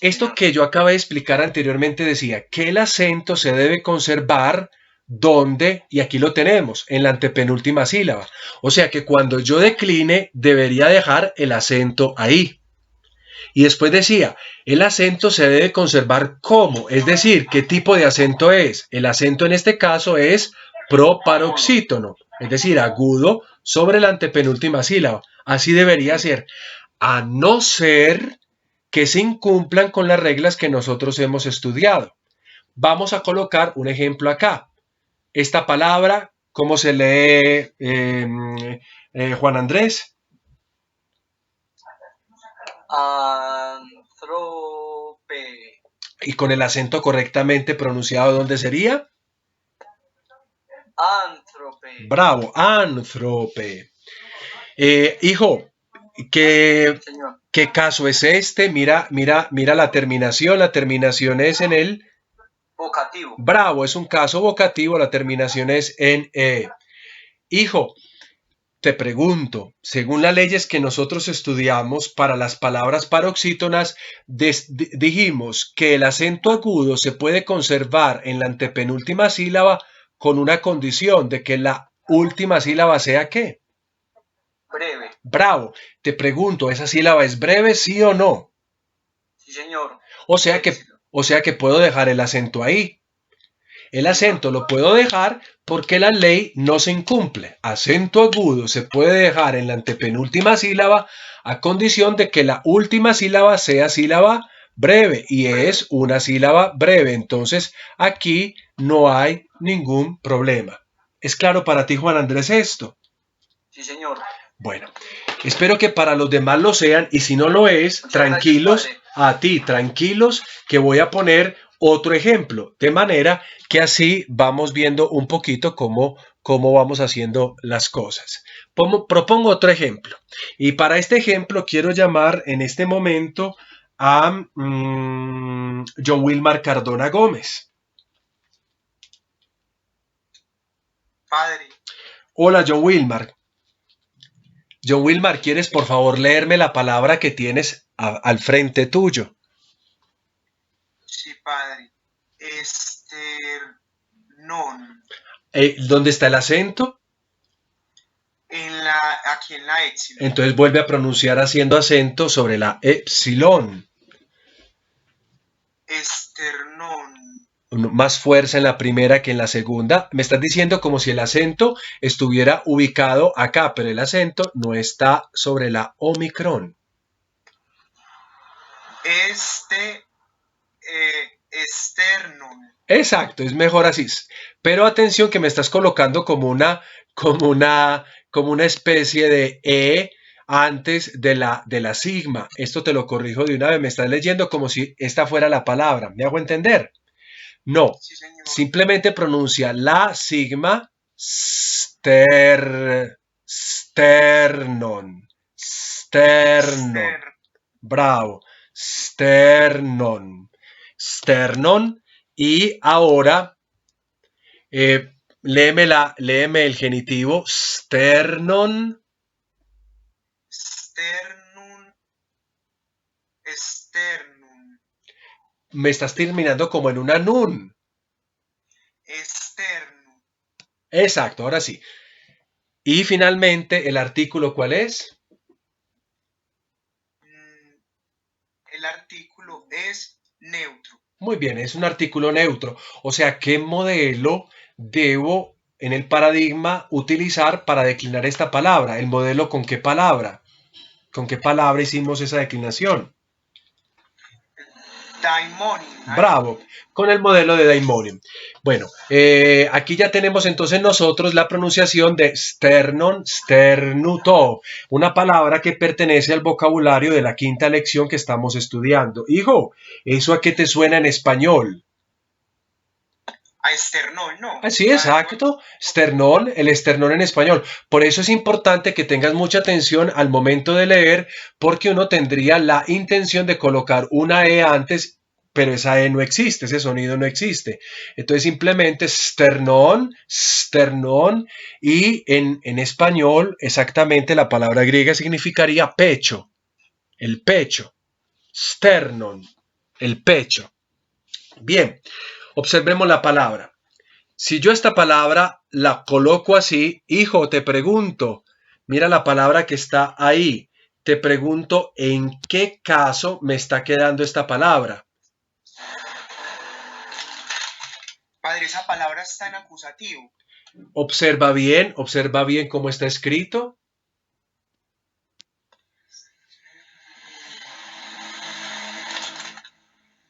[SPEAKER 1] Esto que yo acabé de explicar anteriormente decía que el acento se debe conservar donde, y aquí lo tenemos, en la antepenúltima sílaba. O sea que cuando yo decline, debería dejar el acento ahí. Y después decía, el acento se debe conservar como, es decir, ¿qué tipo de acento es? El acento en este caso es proparoxítono, es decir, agudo sobre la antepenúltima sílaba. Así debería ser, a no ser que se incumplan con las reglas que nosotros hemos estudiado. Vamos a colocar un ejemplo acá. Esta palabra, ¿cómo se lee, Juan Andrés?
[SPEAKER 7] Anthrope.
[SPEAKER 1] Y con el acento correctamente pronunciado, ¿dónde sería?
[SPEAKER 7] Anthrope.
[SPEAKER 1] Bravo, anthrope. Hijo, ¿qué caso es este? Mira la terminación. La terminación es en el
[SPEAKER 7] vocativo.
[SPEAKER 1] Bravo, es un caso vocativo. La terminación es en Hijo, te pregunto, según las leyes que nosotros estudiamos para las palabras paroxítonas, dijimos que el acento agudo se puede conservar en la antepenúltima sílaba con una condición de que la última sílaba sea ¿qué?
[SPEAKER 7] Breve.
[SPEAKER 1] Bravo. Te pregunto, ¿esa sílaba es breve, sí o no?
[SPEAKER 7] Sí, señor.
[SPEAKER 1] O sea que puedo dejar el acento ahí. El acento lo puedo dejar porque la ley no se incumple. Acento agudo se puede dejar en la antepenúltima sílaba a condición de que la última sílaba sea sílaba breve y es una sílaba breve. Entonces aquí no hay ningún problema. ¿Es claro para ti, Juan Andrés, esto?
[SPEAKER 7] Sí, señor.
[SPEAKER 1] Bueno, espero que para los demás lo sean y si no lo es, tranquilos, a ti, tranquilos, que voy a poner otro ejemplo, de manera que así vamos viendo un poquito cómo vamos haciendo las cosas. Propongo otro ejemplo y para este ejemplo quiero llamar en este momento a John Wilmar Cardona Gómez.
[SPEAKER 8] Padre.
[SPEAKER 1] Hola, John Wilmar. John Wilmar, ¿quieres por favor leerme la palabra que tienes al frente tuyo?
[SPEAKER 8] Sí, padre. Non.
[SPEAKER 1] ¿Dónde está el acento?
[SPEAKER 8] Aquí en la épsilon.
[SPEAKER 1] Entonces vuelve a pronunciar haciendo acento sobre la epsilon.
[SPEAKER 8] Esternon.
[SPEAKER 1] Más fuerza en la primera que en la segunda. Me estás diciendo como si el acento estuviera ubicado acá, pero el acento no está sobre la omicron.
[SPEAKER 8] Esternon.
[SPEAKER 1] Exacto, es mejor así. Pero atención que me estás colocando como una especie de E antes de la sigma. Esto te lo corrijo de una vez. Me estás leyendo como si esta fuera la palabra. ¿Me hago entender? No.
[SPEAKER 8] Sí, señor.
[SPEAKER 1] Simplemente pronuncia la sigma sternon. Bravo. Sternon. Y ahora léeme el genitivo. Sternum. Me estás terminando como en una nun.
[SPEAKER 8] Externo.
[SPEAKER 1] Exacto, ahora sí. Y finalmente, ¿el artículo cuál es?
[SPEAKER 8] El artículo es neutro.
[SPEAKER 1] Muy bien, es un artículo neutro. O sea, ¿qué modelo debo en el paradigma utilizar para declinar esta palabra? ¿El modelo con qué palabra? ¿Con qué palabra hicimos esa declinación?
[SPEAKER 8] Daimonium.
[SPEAKER 1] Bravo, con el modelo de Daimonium. Bueno, aquí ya tenemos entonces nosotros la pronunciación de sternon, sternuto, una palabra que pertenece al vocabulario de la quinta lección que estamos estudiando. Hijo, ¿eso a qué te suena en español?
[SPEAKER 8] A esternón, ¿no?
[SPEAKER 1] Sí, exacto. Sternón, el esternón en español. Por eso es importante que tengas mucha atención al momento de leer, porque uno tendría la intención de colocar una E antes, pero esa E no existe, ese sonido no existe. Entonces simplemente sternón, y en español exactamente la palabra griega significaría pecho, el pecho. Sternon, el pecho. Bien, observemos la palabra. Si yo esta palabra la coloco así, hijo, te pregunto, mira la palabra que está ahí, te pregunto en qué caso me está quedando esta palabra.
[SPEAKER 8] Padre, esa palabra está en acusativo.
[SPEAKER 1] Observa bien cómo está escrito.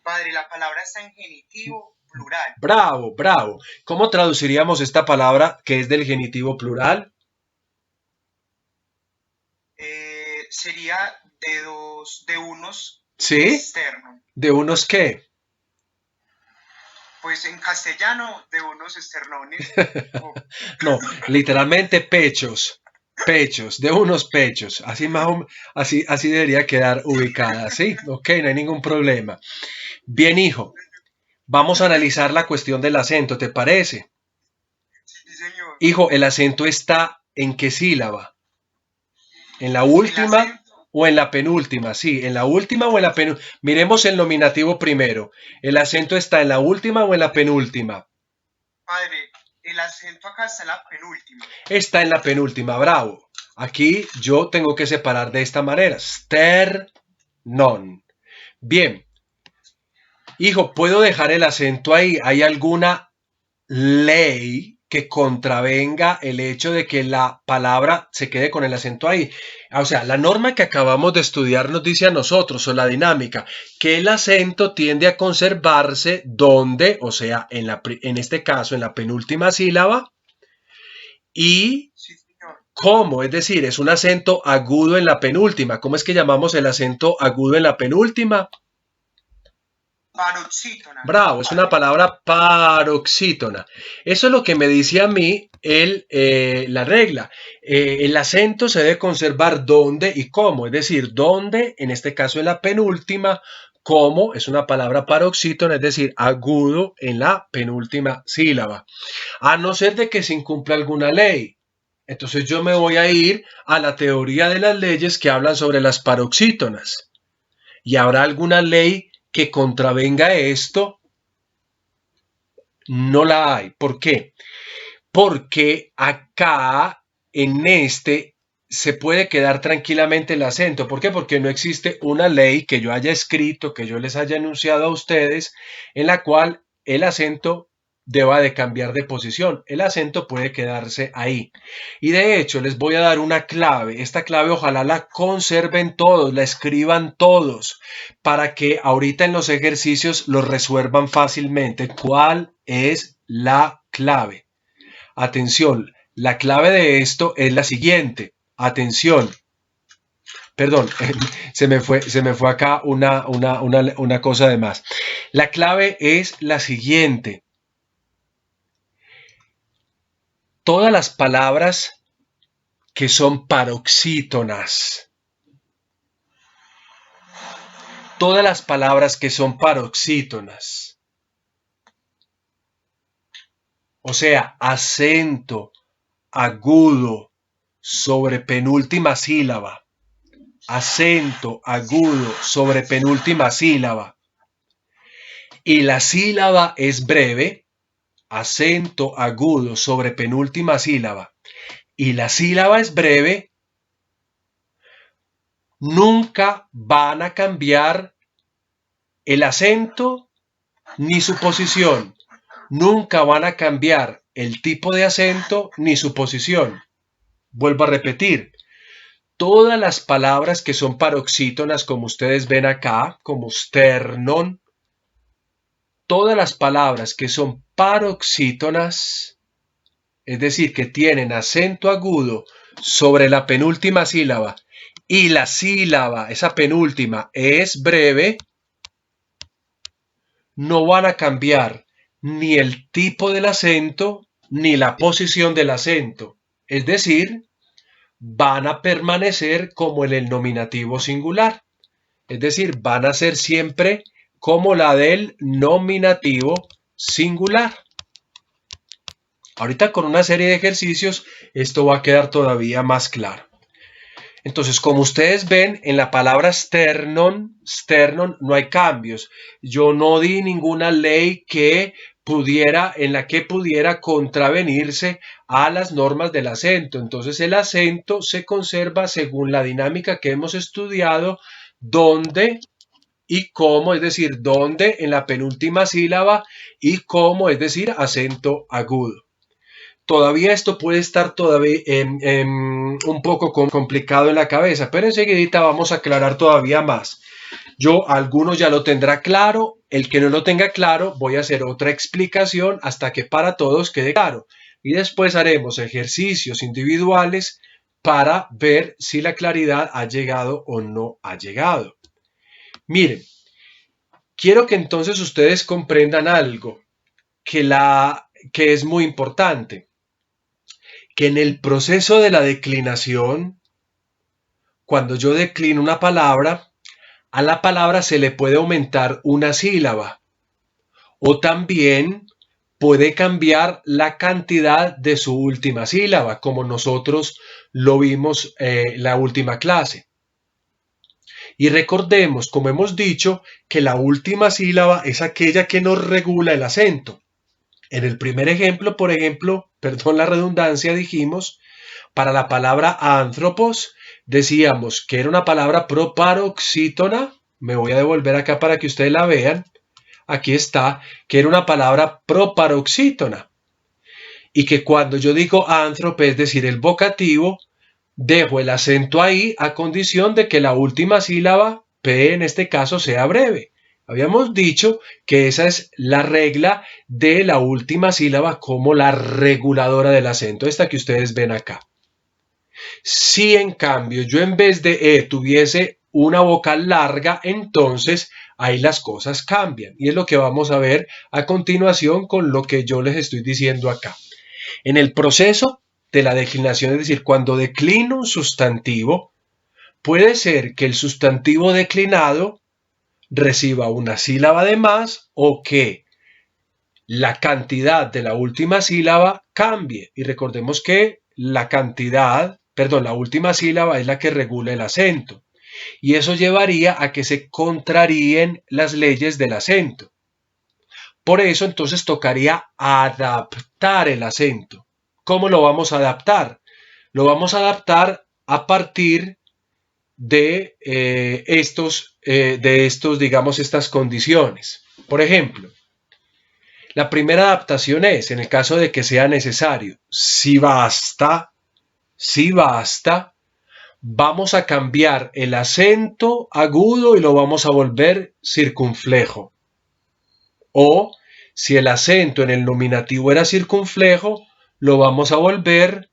[SPEAKER 8] Padre, la palabra está en genitivo plural.
[SPEAKER 1] Bravo, bravo. ¿Cómo traduciríamos esta palabra que es del genitivo plural?
[SPEAKER 8] Sería de unos.
[SPEAKER 1] ¿Sí?
[SPEAKER 8] Externo.
[SPEAKER 1] ¿De unos qué?
[SPEAKER 8] Pues en castellano, de unos esternones.
[SPEAKER 1] No, literalmente pechos, de unos pechos. Así así debería quedar ubicada, ¿sí? Ok, no hay ningún problema. Bien, hijo. Vamos a analizar la cuestión del acento, ¿te parece?
[SPEAKER 8] Sí, señor.
[SPEAKER 1] Hijo, ¿el acento está en qué sílaba? ¿En la última o en la penúltima? Sí, en la última o en la penúltima. Miremos el nominativo primero. ¿El acento está en la última o en la penúltima?
[SPEAKER 8] Padre, el acento acá está en la penúltima.
[SPEAKER 1] Está en la penúltima, bravo. Aquí yo tengo que separar de esta manera. Sternon. Bien. Hijo, ¿puedo dejar el acento ahí? ¿Hay alguna ley que contravenga el hecho de que la palabra se quede con el acento ahí? O sea, la norma que acabamos de estudiar nos dice a nosotros, o la dinámica, que el acento tiende a conservarse donde, o sea, en este caso, en la penúltima sílaba, y
[SPEAKER 8] sí, señor.
[SPEAKER 1] ¿cómo? Es decir, es un acento agudo en la penúltima. ¿Cómo es que llamamos el acento agudo en la penúltima?
[SPEAKER 8] Paroxítona.
[SPEAKER 1] Bravo, es una palabra paroxítona. Eso es lo que me dice a mí la regla. El acento se debe conservar dónde y cómo. Es decir, dónde, en este caso en la penúltima, cómo es una palabra paroxítona, es decir, agudo en la penúltima sílaba. A no ser de que se incumpla alguna ley. Entonces yo me voy a ir a la teoría de las leyes que hablan sobre las paroxítonas. ¿Y habrá alguna ley que contravenga esto? No la hay. ¿Por qué? porque acá en este se puede quedar tranquilamente el acento. ¿Por qué? Porque no existe una ley que yo haya escrito, que yo les haya anunciado a ustedes, en la cual el acento deba de cambiar de posición. El acento puede quedarse ahí. Y de hecho les voy a dar una clave. Esta clave ojalá la conserven todos, la escriban todos, para que ahorita en los ejercicios los resuelvan fácilmente. ¿Cuál es la clave? Atención, la clave de esto es la siguiente. Atención. Perdón, se me fue acá una cosa de más. La clave es la siguiente. Todas las palabras que son paroxítonas, todas las palabras que son paroxítonas, o sea, acento agudo sobre penúltima sílaba, acento agudo sobre penúltima sílaba, y la sílaba es breve, acento agudo sobre penúltima sílaba, y la sílaba es breve, nunca van a cambiar el acento ni su posición. Nunca van a cambiar el tipo de acento ni su posición. Vuelvo a repetir. Todas las palabras que son paroxítonas, como ustedes ven acá, como sternon, todas las palabras que son paroxítonas, es decir, que tienen acento agudo sobre la penúltima sílaba y la sílaba, esa penúltima, es breve, no van a cambiar ni el tipo del acento ni la posición del acento. Es decir, van a permanecer como en el nominativo singular. Es decir, van a ser siempre como la del nominativo singular. Ahorita con una serie de ejercicios esto va a quedar todavía más claro. Entonces, como ustedes ven, en la palabra sternon no hay cambios. Yo no di ninguna ley en la que pudiera contravenirse a las normas del acento. Entonces, el acento se conserva según la dinámica que hemos estudiado, dónde y cómo, es decir, dónde en la penúltima sílaba y cómo, es decir, acento agudo. Todavía esto puede estar todavía un poco complicado en la cabeza, pero enseguida vamos a aclarar todavía más. Algunos ya lo tendrá claro, el que no lo tenga claro, voy a hacer otra explicación hasta que para todos quede claro. Y después haremos ejercicios individuales para ver si la claridad ha llegado o no ha llegado. Miren, quiero que entonces ustedes comprendan algo que es muy importante. Que en el proceso de la declinación, cuando yo declino una palabra, a la palabra se le puede aumentar una sílaba o también puede cambiar la cantidad de su última sílaba, como nosotros lo vimos la última clase. Y recordemos, como hemos dicho, que la última sílaba es aquella que nos regula el acento. En el primer ejemplo, por ejemplo, perdón la redundancia, dijimos, para la palabra anthropos, decíamos que era una palabra proparoxítona. Me voy a devolver acá para que ustedes la vean. Aquí está, que era una palabra proparoxítona. Y que cuando yo digo anthrope, es decir, el vocativo, dejo el acento ahí a condición de que la última sílaba, P en este caso, sea breve. Habíamos dicho que esa es la regla de la última sílaba como la reguladora del acento, esta que ustedes ven acá. Si en cambio yo en vez de E tuviese una vocal larga, entonces ahí las cosas cambian. Y es lo que vamos a ver a continuación con lo que yo les estoy diciendo acá. En el proceso de la declinación, es decir, cuando declino un sustantivo, puede ser que el sustantivo declinado reciba una sílaba de más o que la cantidad de la última sílaba cambie. Y recordemos que la última sílaba es la que regula el acento. Y eso llevaría a que se contraríen las leyes del acento. Por eso entonces tocaría adaptar el acento. ¿Cómo lo vamos a adaptar? Lo vamos a adaptar a partir de estos, digamos, estas condiciones. Por ejemplo, la primera adaptación es, en el caso de que sea necesario, si basta, vamos a cambiar el acento agudo y lo vamos a volver circunflejo. O si el acento en el nominativo era circunflejo, lo vamos a volver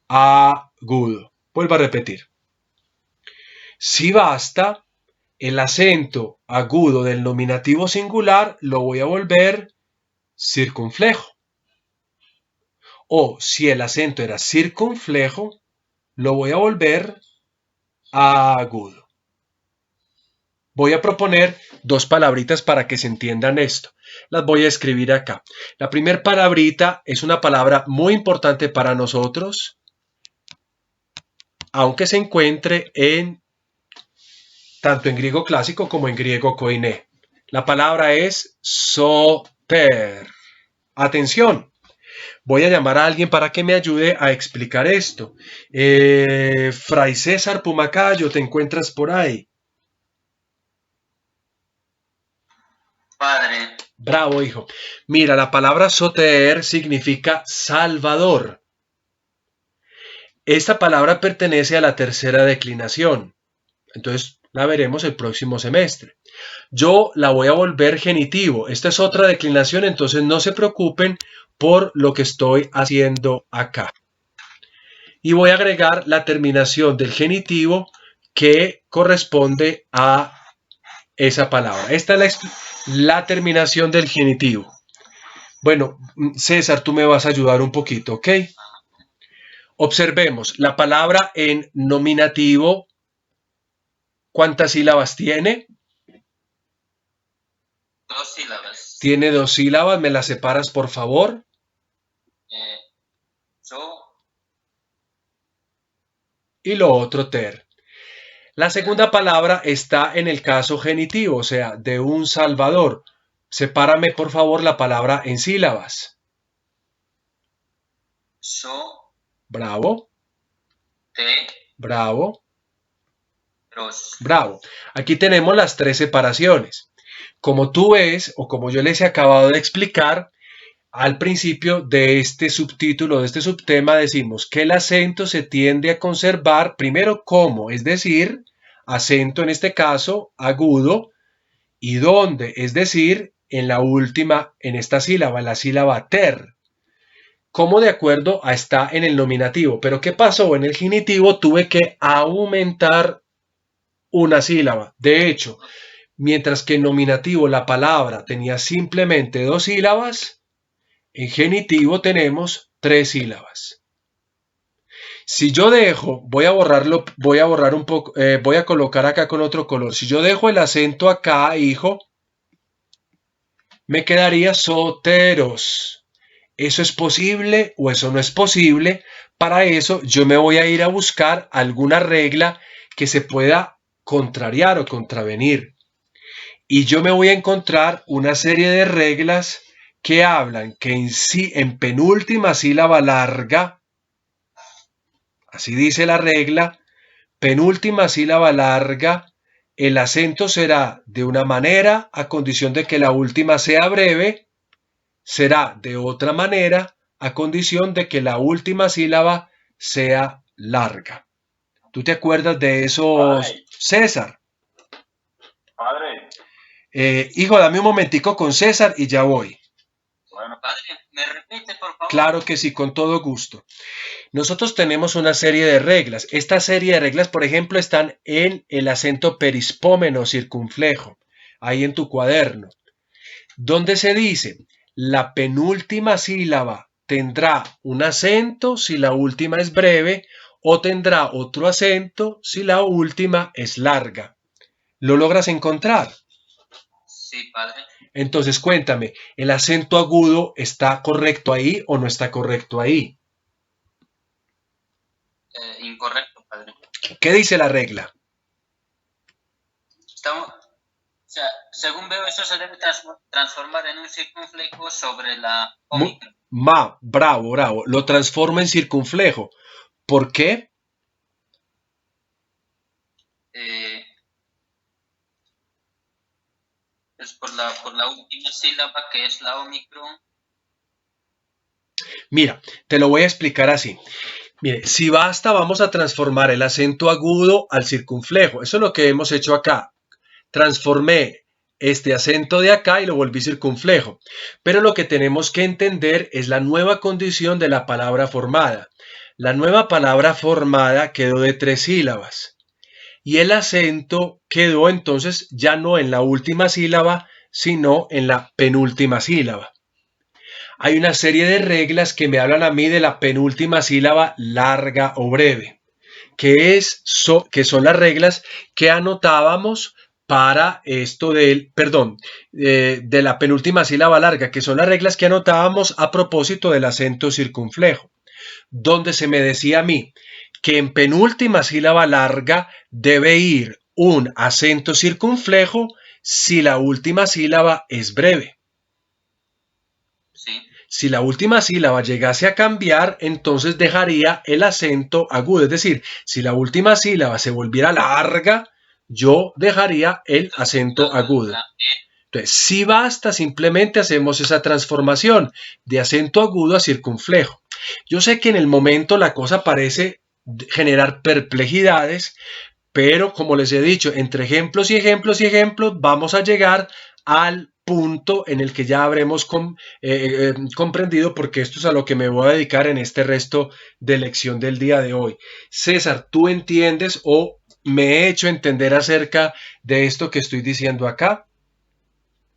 [SPEAKER 1] agudo. Vuelvo a repetir. Si basta, el acento agudo del nominativo singular lo voy a volver circunflejo. O si el acento era circunflejo, lo voy a volver agudo. Voy a proponer dos palabritas para que se entiendan esto. Las voy a escribir acá. La primera palabrita es una palabra muy importante para nosotros, aunque se encuentre tanto en griego clásico como en griego koiné. La palabra es soter. Atención. Voy a llamar a alguien para que me ayude a explicar esto. Fray César Pumacayo, ¿te encuentras por ahí?
[SPEAKER 7] Padre.
[SPEAKER 1] Bravo, hijo. Mira, la palabra soter significa salvador. Esta palabra pertenece a la tercera declinación. Entonces la veremos el próximo semestre. Yo la voy a volver genitivo. Esta es otra declinación, entonces no se preocupen por lo que estoy haciendo acá. Y voy a agregar la terminación del genitivo que corresponde a esa palabra. Esta es la terminación del genitivo. Bueno, César, tú me vas a ayudar un poquito, ¿ok? Observemos, la palabra en nominativo, ¿cuántas sílabas tiene?
[SPEAKER 7] 2 sílabas.
[SPEAKER 1] Tiene 2 sílabas, ¿me las separas por favor?
[SPEAKER 7] So.
[SPEAKER 1] Y lo otro ter. La segunda palabra está en el caso genitivo, o sea, de un salvador. Sepárame por favor la palabra en sílabas.
[SPEAKER 7] So.
[SPEAKER 1] Bravo.
[SPEAKER 7] Te.
[SPEAKER 1] Bravo.
[SPEAKER 7] Ros.
[SPEAKER 1] Bravo. Aquí tenemos las 3 separaciones. Como tú ves, o como yo les he acabado de explicar, al principio de este subtítulo, de este subtema, decimos que el acento se tiende a conservar primero como, es decir, acento en este caso agudo, y dónde, es decir, en la última, en esta sílaba, la sílaba ter. Como de acuerdo a está en el nominativo. Pero ¿qué pasó? En el genitivo tuve que aumentar una sílaba. De hecho, mientras que en nominativo la palabra tenía simplemente 2 sílabas, en genitivo tenemos 3 sílabas. Si yo dejo, voy a borrar un poco, voy a colocar acá con otro color. Si yo dejo el acento acá, hijo, me quedaría soteros. ¿Eso es posible o eso no es posible? Para eso yo me voy a ir a buscar alguna regla que se pueda contrariar o contravenir. Y yo me voy a encontrar una serie de reglas que hablan que en penúltima sílaba larga, así dice la regla, penúltima sílaba larga, el acento será de una manera a condición de que la última sea breve, será de otra manera a condición de que la última sílaba sea larga. ¿Tú te acuerdas de eso,
[SPEAKER 5] Padre.
[SPEAKER 1] César?
[SPEAKER 5] Padre.
[SPEAKER 1] Hijo, dame un momentico con César y ya voy.
[SPEAKER 5] Bueno,
[SPEAKER 7] Padre, ¿me repite, por favor?
[SPEAKER 1] Claro que sí, con todo gusto. Nosotros tenemos una serie de reglas. Esta serie de reglas, por ejemplo, están en el acento perispómeno circunflejo, ahí en tu cuaderno, donde se dice, la penúltima sílaba tendrá un acento si la última es breve o tendrá otro acento si la última es larga. ¿Lo logras encontrar?
[SPEAKER 7] Sí, padre.
[SPEAKER 1] Entonces cuéntame, ¿el acento agudo está correcto ahí o no está correcto ahí?
[SPEAKER 7] Incorrecto, padre.
[SPEAKER 1] ¿Qué dice la regla?
[SPEAKER 7] Según veo, eso se debe transformar en un circunflejo sobre la
[SPEAKER 1] Muy,
[SPEAKER 7] omicron.
[SPEAKER 1] Ma, bravo, bravo. Lo transformo en circunflejo. ¿Por qué?
[SPEAKER 7] Es por la última sílaba que es la omicron.
[SPEAKER 1] Mira, te lo voy a explicar así. Mire, si basta, vamos a transformar el acento agudo al circunflejo. Eso es lo que hemos hecho acá. Transformé este acento de acá y lo volví circunflejo. Pero lo que tenemos que entender es la nueva condición de la palabra formada. La nueva palabra formada quedó de 3 sílabas. Y el acento quedó entonces ya no en la última sílaba, sino en la penúltima sílaba. Hay una serie de reglas que me hablan a mí de la penúltima sílaba larga o breve, que son las reglas que anotábamos para esto de la penúltima sílaba larga, que son las reglas que anotábamos a propósito del acento circunflejo, donde se me decía a mí que en penúltima sílaba larga debe ir un acento circunflejo si la última sílaba es breve.
[SPEAKER 7] Sí.
[SPEAKER 1] Si la última sílaba llegase a cambiar, entonces dejaría el acento agudo. Es decir, si la última sílaba se volviera larga, yo dejaría el acento agudo. Entonces, si basta, simplemente hacemos esa transformación de acento agudo a circunflejo. Yo sé que en el momento la cosa parece generar perplejidades, pero como les he dicho, entre ejemplos y ejemplos y ejemplos, vamos a llegar al punto en el que ya habremos comprendido, porque esto es a lo que me voy a dedicar en este resto de lección del día de hoy. César, ¿tú entiendes o me he hecho entender acerca de esto que estoy diciendo acá?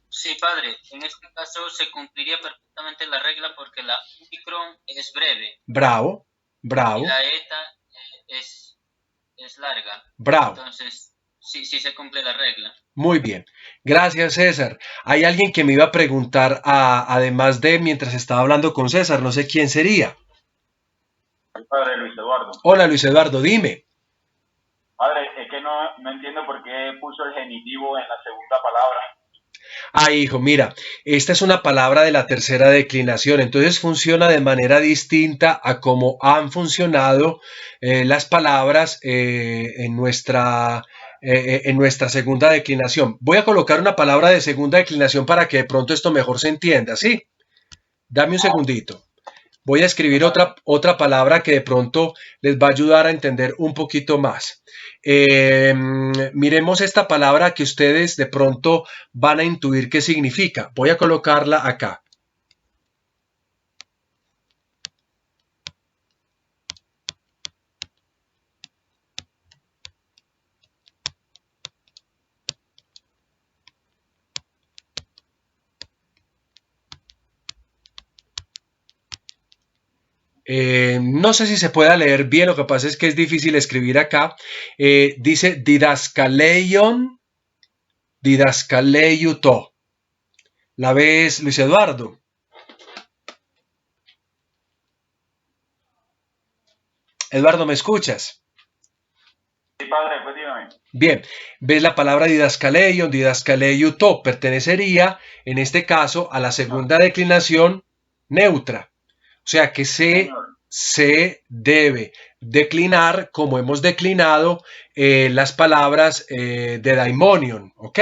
[SPEAKER 7] Sí, padre. En este caso se cumpliría perfectamente la regla porque la omicron es breve.
[SPEAKER 1] Bravo, bravo.
[SPEAKER 7] Y la eta es larga.
[SPEAKER 1] Bravo.
[SPEAKER 7] Entonces, sí se cumple la regla.
[SPEAKER 1] Muy bien. Gracias, César. Hay alguien que me iba a preguntar, además de mientras estaba hablando con César, no sé quién sería.
[SPEAKER 5] El padre Luis Eduardo.
[SPEAKER 1] Hola, Luis Eduardo, dime.
[SPEAKER 5] Padre, es que no entiendo por qué puso el genitivo en la segunda palabra.
[SPEAKER 1] Hijo, mira, esta es una palabra de la tercera declinación, entonces funciona de manera distinta a cómo han funcionado las palabras en nuestra segunda declinación. Voy a colocar una palabra de segunda declinación para que de pronto esto mejor se entienda, ¿sí? Dame un segundito. Voy a escribir otra palabra que de pronto les va a ayudar a entender un poquito más. Miremos esta palabra que ustedes de pronto van a intuir qué significa. Voy a colocarla acá. No sé si se pueda leer bien, lo que pasa es que es difícil escribir acá. Dice didaskaleion, didaskaleiuto. ¿La ves, Luis Eduardo? Eduardo, ¿me escuchas?
[SPEAKER 5] Sí, padre, pues dígame.
[SPEAKER 1] Bien, ves la palabra didaskaleion, didaskaleiuto, pertenecería en este caso a la segunda declinación neutra. O sea que se debe declinar como hemos declinado las palabras de daimonion, ¿ok?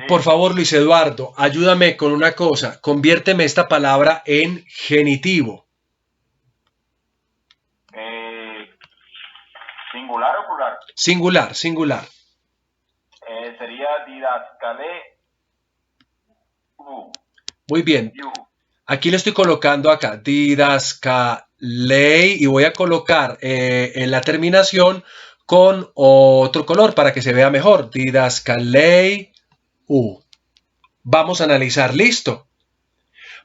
[SPEAKER 1] Por favor, Luis Eduardo, ayúdame con una cosa. Conviérteme esta palabra en genitivo.
[SPEAKER 5] ¿Singular o plural?
[SPEAKER 1] Singular, singular.
[SPEAKER 5] Sería didaskale.
[SPEAKER 1] Muy bien. Aquí le estoy colocando acá, didaskalei, y voy a colocar en la terminación con otro color para que se vea mejor. Didaskalei. Vamos a analizar, listo.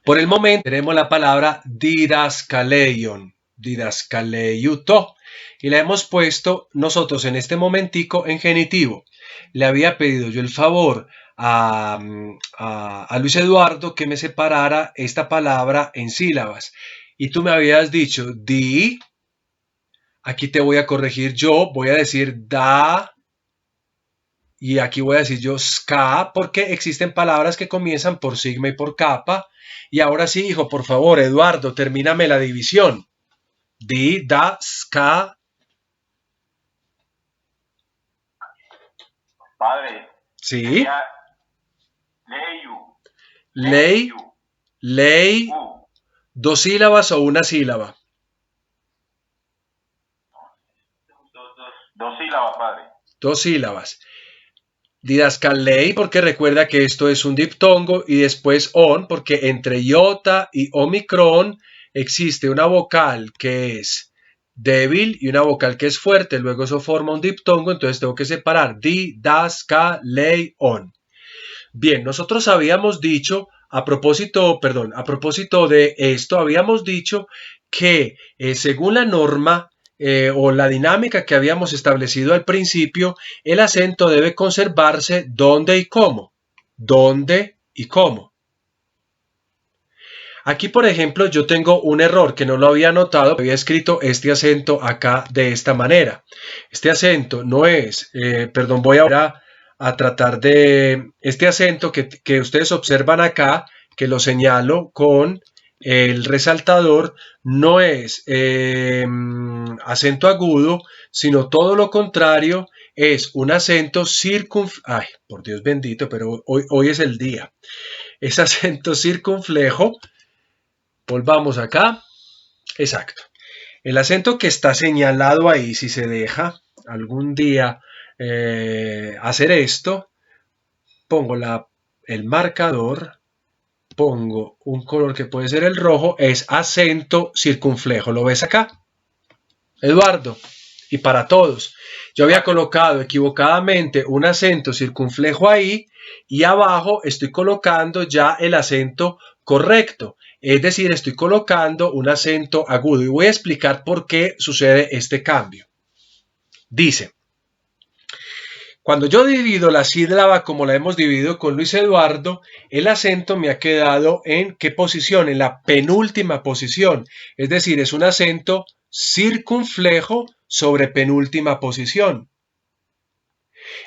[SPEAKER 1] Por el momento tenemos la palabra didaskaleion, didascaleiuto, y la hemos puesto nosotros en este momentico en genitivo. Le había pedido yo el favor a Luis Eduardo que me separara esta palabra en sílabas. Y tú me habías dicho di, aquí te voy a corregir yo, voy a decir da, y aquí voy a decir yo ska, porque existen palabras que comienzan por sigma y por kappa. Y ahora sí, hijo, por favor, Eduardo, termíname la división. Di, da, ska.
[SPEAKER 5] Padre.
[SPEAKER 1] Sí.
[SPEAKER 5] Leyu.
[SPEAKER 1] Ley. Ley. ¿Dos sílabas o una sílaba?
[SPEAKER 5] Dos sílabas, padre.
[SPEAKER 1] Dos sílabas. Didascalei, porque recuerda que esto es un diptongo, y después on, porque entre iota y omicron existe una vocal que es débil y una vocal que es fuerte, luego eso forma un diptongo, entonces tengo que separar didascalei, on. Bien, nosotros habíamos dicho, a propósito de esto, habíamos dicho que según la norma, o la dinámica que habíamos establecido al principio, el acento debe conservarse donde y cómo. ¿Dónde y cómo? Aquí, por ejemplo, yo tengo un error que no lo había notado. Había escrito este acento acá de esta manera. Este acento no es, voy ahora a tratar de este acento que ustedes observan acá, que lo señalo con el resaltador, no es acento agudo, sino todo lo contrario, es un acento ay, por Dios bendito, pero hoy es el día. Es acento circunflejo. Volvamos acá. Exacto. El acento que está señalado ahí, si se deja algún día hacer esto, pongo el marcador, pongo un color que puede ser el rojo, es acento circunflejo. ¿Lo ves acá, Eduardo? Y para todos, yo había colocado equivocadamente un acento circunflejo ahí, y abajo estoy colocando ya el acento correcto, es decir, estoy colocando un acento agudo, y voy a explicar por qué sucede este cambio. Dice, cuando yo divido la sílaba como la hemos dividido con Luis Eduardo, el acento me ha quedado ¿en qué posición? En la penúltima posición. Es decir, es un acento circunflejo sobre penúltima posición.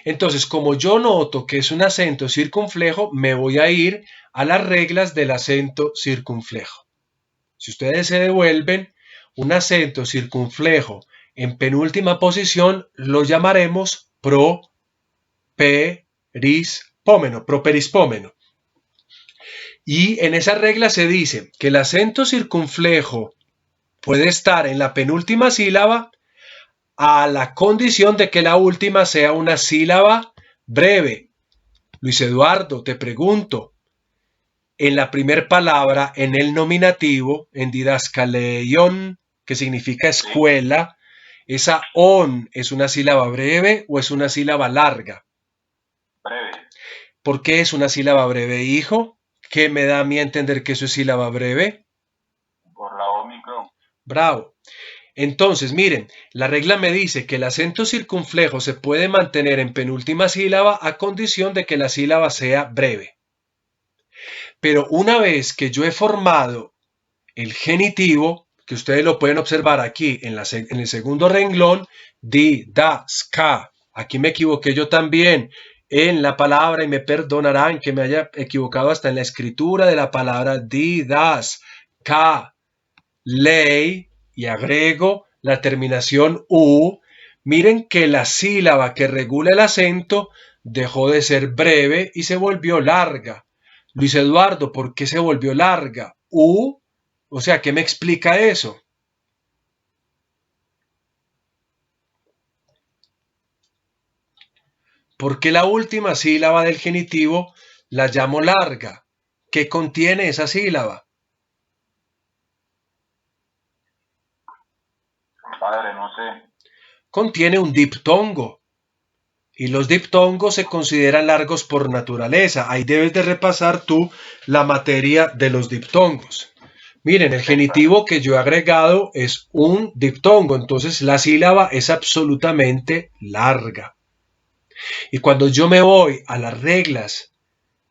[SPEAKER 1] Entonces, como yo noto que es un acento circunflejo, me voy a ir a las reglas del acento circunflejo. Si ustedes se devuelven, un acento circunflejo en penúltima posición lo llamaremos properispómeno. Y en esa regla se dice que el acento circunflejo puede estar en la penúltima sílaba a la condición de que la última sea una sílaba breve. Luis Eduardo, te pregunto, en la primera palabra, en el nominativo, en didaskaleion, que significa escuela, ¿esa on es una sílaba breve o es una sílaba larga?
[SPEAKER 5] Breve.
[SPEAKER 1] ¿Por qué es una sílaba breve, hijo? ¿Qué me da a mí a entender que eso es sílaba breve?
[SPEAKER 5] Por la omicron.
[SPEAKER 1] Bravo. Entonces, miren, la regla me dice que el acento circunflejo se puede mantener en penúltima sílaba a condición de que la sílaba sea breve. Pero una vez que yo he formado el genitivo, que ustedes lo pueden observar aquí en el segundo renglón, di, da, ska. Aquí me equivoqué yo también en la palabra y me perdonarán que me haya equivocado hasta en la escritura de la palabra di, das, ka, ley, y agrego la terminación u. Miren que la sílaba que regula el acento dejó de ser breve y se volvió larga. Luis Eduardo, ¿por qué se volvió larga? U, o sea, ¿qué me explica eso? ¿Por qué la última sílaba del genitivo la llamo larga? ¿Qué contiene esa sílaba?
[SPEAKER 5] Padre, no sé.
[SPEAKER 1] Contiene un diptongo. Y los diptongos se consideran largos por naturaleza. Ahí debes de repasar tú la materia de los diptongos. Miren, el genitivo que yo he agregado es un diptongo, entonces la sílaba es absolutamente larga. Y cuando yo me voy a las reglas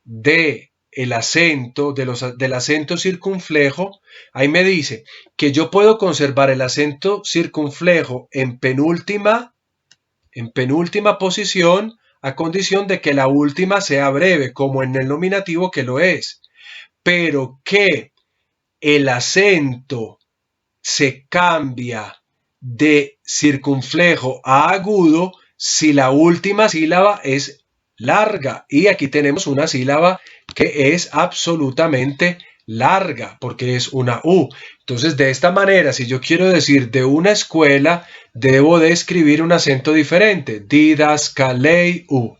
[SPEAKER 1] del acento, del acento circunflejo, ahí me dice que yo puedo conservar el acento circunflejo en penúltima posición a condición de que la última sea breve, como en el nominativo que lo es. Pero que el acento se cambia de circunflejo a agudo si la última sílaba es larga. Y aquí tenemos una sílaba que es absolutamente larga porque es una U. Entonces, de esta manera, si yo quiero decir de una escuela, debo de escribir un acento diferente. Didaskalei-u.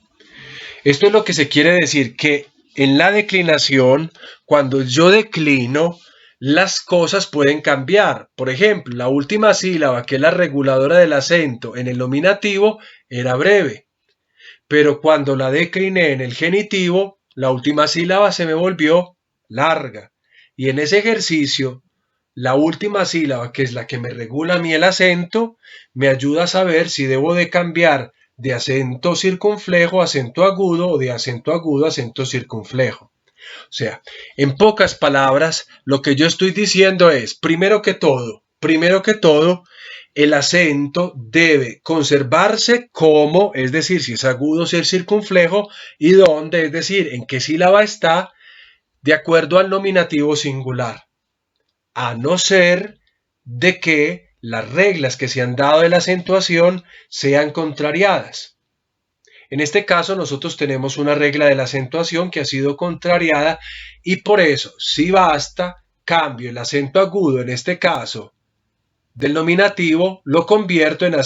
[SPEAKER 1] Esto es lo que se quiere decir, que en la declinación, cuando yo declino, las cosas pueden cambiar. Por ejemplo, la última sílaba, que es la reguladora del acento en el nominativo, era breve. Pero cuando la decliné en el genitivo, la última sílaba se me volvió larga. Y en ese ejercicio, la última sílaba, que es la que me regula a mí el acento, me ayuda a saber si debo de cambiar de acento circunflejo a acento agudo o de acento agudo a acento circunflejo. O sea, en pocas palabras, lo que yo estoy diciendo es, primero que todo, el acento debe conservarse como, es decir, si es agudo, si es circunflejo, y dónde, es decir, en qué sílaba está, de acuerdo al nominativo singular. A no ser de que las reglas que se han dado de la acentuación sean contrariadas. En este caso nosotros tenemos una regla de la acentuación que ha sido contrariada y por eso, si basta, cambio el acento agudo, en este caso, del nominativo, lo convierto en el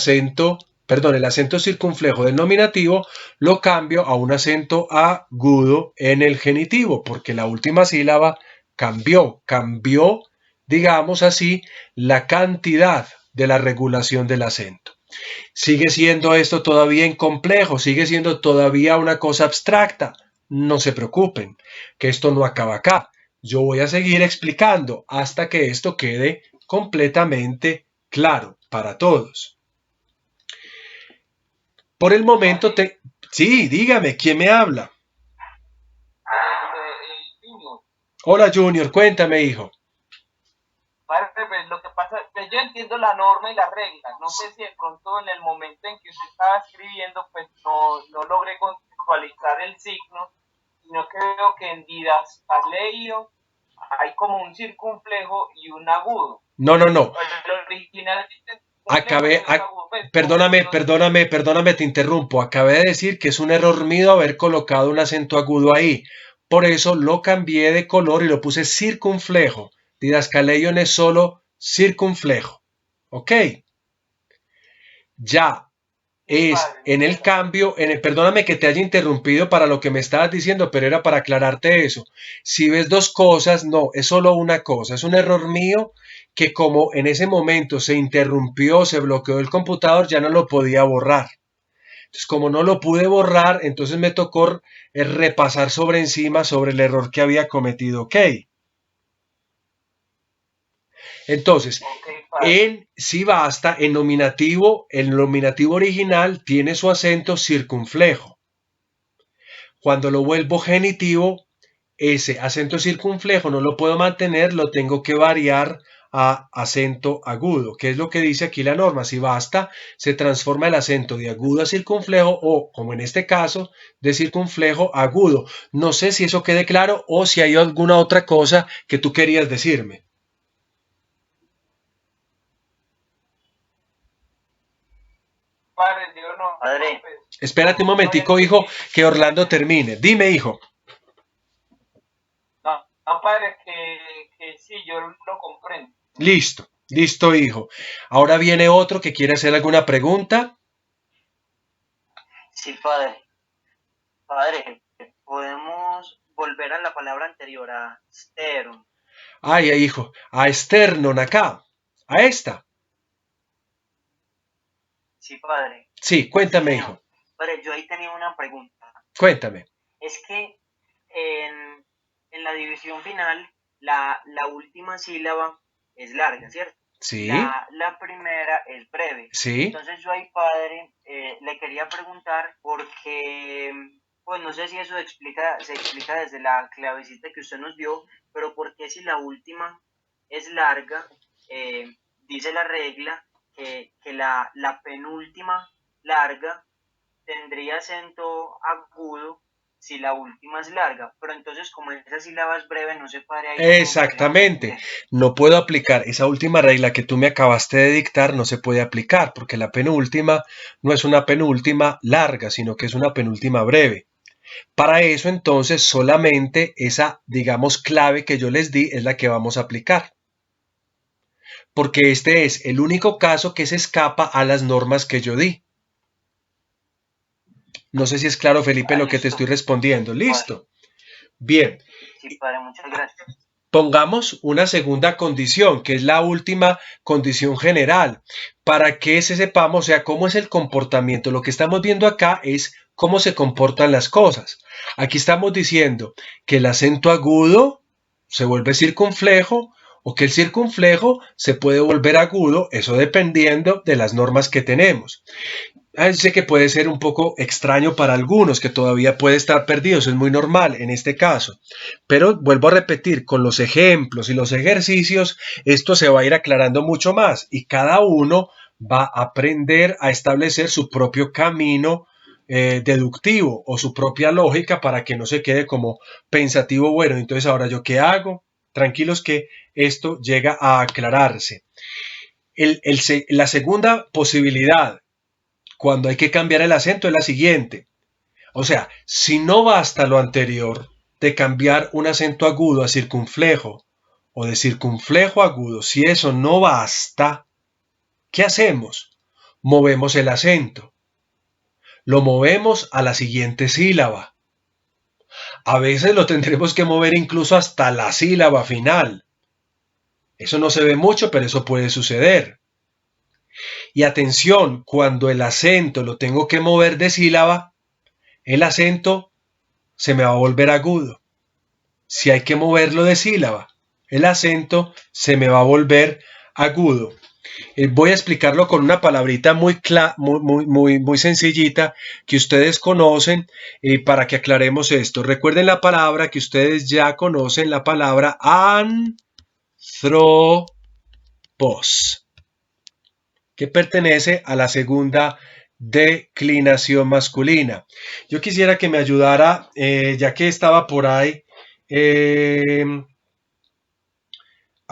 [SPEAKER 1] acento circunflejo del nominativo, lo cambio a un acento agudo en el genitivo, porque la última sílaba cambió, digamos así, la cantidad de la regulación del acento. ¿Sigue siendo esto todavía incomplejo? ¿Sigue siendo todavía una cosa abstracta? No se preocupen, que esto no acaba acá. Yo voy a seguir explicando hasta que esto quede completamente claro para todos. Por el momento, sí, dígame, ¿quién me habla?
[SPEAKER 9] Junior.
[SPEAKER 1] Hola, Junior, cuéntame, hijo.
[SPEAKER 9] Pues lo que pasa es que yo entiendo la norma y las reglas. No sé si de pronto en el momento en que usted estaba escribiendo, pues no logré contextualizar el signo, sino que veo que en didascaleio hay como un circunflejo y un agudo.
[SPEAKER 1] No.
[SPEAKER 9] El original
[SPEAKER 1] Perdóname, te interrumpo. Acabé de decir que es un error mío haber colocado un acento agudo ahí. Por eso lo cambié de color y lo puse circunflejo. Didascaleion es solo circunflejo. ¿Ok? Ya. Es en el cambio, perdóname que te haya interrumpido para lo que me estabas diciendo, pero era para aclararte eso. Si ves dos cosas, no, es solo una cosa. Es un error mío que como en ese momento se interrumpió, se bloqueó el computador, ya no lo podía borrar. Entonces, como no lo pude borrar, entonces me tocó repasar sobre el error que había cometido. ¿Ok? Entonces, en si basta, el nominativo original tiene su acento circunflejo. Cuando lo vuelvo genitivo, ese acento circunflejo no lo puedo mantener, lo tengo que variar a acento agudo, que es lo que dice aquí la norma. Si basta, se transforma el acento de agudo a circunflejo o, como en este caso, de circunflejo a agudo. No sé si eso quede claro o si hay alguna otra cosa que tú querías decirme.
[SPEAKER 4] Padre.
[SPEAKER 1] Espérate un momentico, hijo, que Orlando termine. Dime, hijo.
[SPEAKER 9] No, padre, que sí, yo lo comprendo.
[SPEAKER 1] Listo, hijo. Ahora viene otro que quiere hacer alguna pregunta.
[SPEAKER 4] Sí, padre. Padre, podemos volver a la palabra anterior, a sternum.
[SPEAKER 1] Ay, hijo, a sternum acá, a esta.
[SPEAKER 4] Sí, padre.
[SPEAKER 1] Sí, cuéntame, hijo.
[SPEAKER 4] Padre, yo ahí tenía una pregunta.
[SPEAKER 1] Cuéntame.
[SPEAKER 4] Es que en la división final, la última sílaba es larga, ¿cierto?
[SPEAKER 1] Sí.
[SPEAKER 4] La primera es breve.
[SPEAKER 1] Sí.
[SPEAKER 4] Entonces yo ahí, padre, le quería preguntar porque, pues no sé si eso se explica desde la clavecita que usted nos dio, pero ¿por qué si la última es larga, dice la regla que la penúltima larga tendría acento agudo si la última es larga, pero entonces como esa sílaba es breve no se puede ahí.
[SPEAKER 1] Exactamente, no puedo aplicar esa última regla que tú me acabaste de dictar, no se puede aplicar porque la penúltima no es una penúltima larga, sino que es una penúltima breve. Para eso entonces solamente esa, digamos, clave que yo les di es la que vamos a aplicar. Porque este es el único caso que se escapa a las normas que yo di. No sé si es claro, Felipe, lo que te estoy respondiendo. ¿Listo? Bien.
[SPEAKER 4] Sí, padre, muchas gracias.
[SPEAKER 1] Pongamos una segunda condición, que es la última condición general, para que sepamos, o sea, cómo es el comportamiento. Lo que estamos viendo acá es cómo se comportan las cosas. Aquí estamos diciendo que el acento agudo se vuelve circunflejo o que el circunflejo se puede volver agudo, eso dependiendo de las normas que tenemos. Sé que puede ser un poco extraño para algunos, que todavía puede estar perdido, eso es muy normal en este caso. Pero vuelvo a repetir, con los ejemplos y los ejercicios, esto se va a ir aclarando mucho más y cada uno va a aprender a establecer su propio camino deductivo o su propia lógica para que no se quede como pensativo, bueno, entonces ahora yo qué hago. Tranquilos que esto llega a aclararse. La segunda posibilidad cuando hay que cambiar el acento es la siguiente. O sea, si no basta lo anterior de cambiar un acento agudo a circunflejo o de circunflejo a agudo, si eso no basta, ¿qué hacemos? Movemos el acento. Lo movemos a la siguiente sílaba. A veces lo tendremos que mover incluso hasta la sílaba final. Eso no se ve mucho, pero eso puede suceder. Y atención, cuando el acento lo tengo que mover de sílaba, el acento se me va a volver agudo. Si hay que moverlo de sílaba, el acento se me va a volver agudo. Voy a explicarlo con una palabrita muy sencillita que ustedes conocen para que aclaremos esto. Recuerden la palabra que ustedes ya conocen, la palabra anthropos, que pertenece a la segunda declinación masculina. Yo quisiera que me ayudara, ya que estaba por ahí,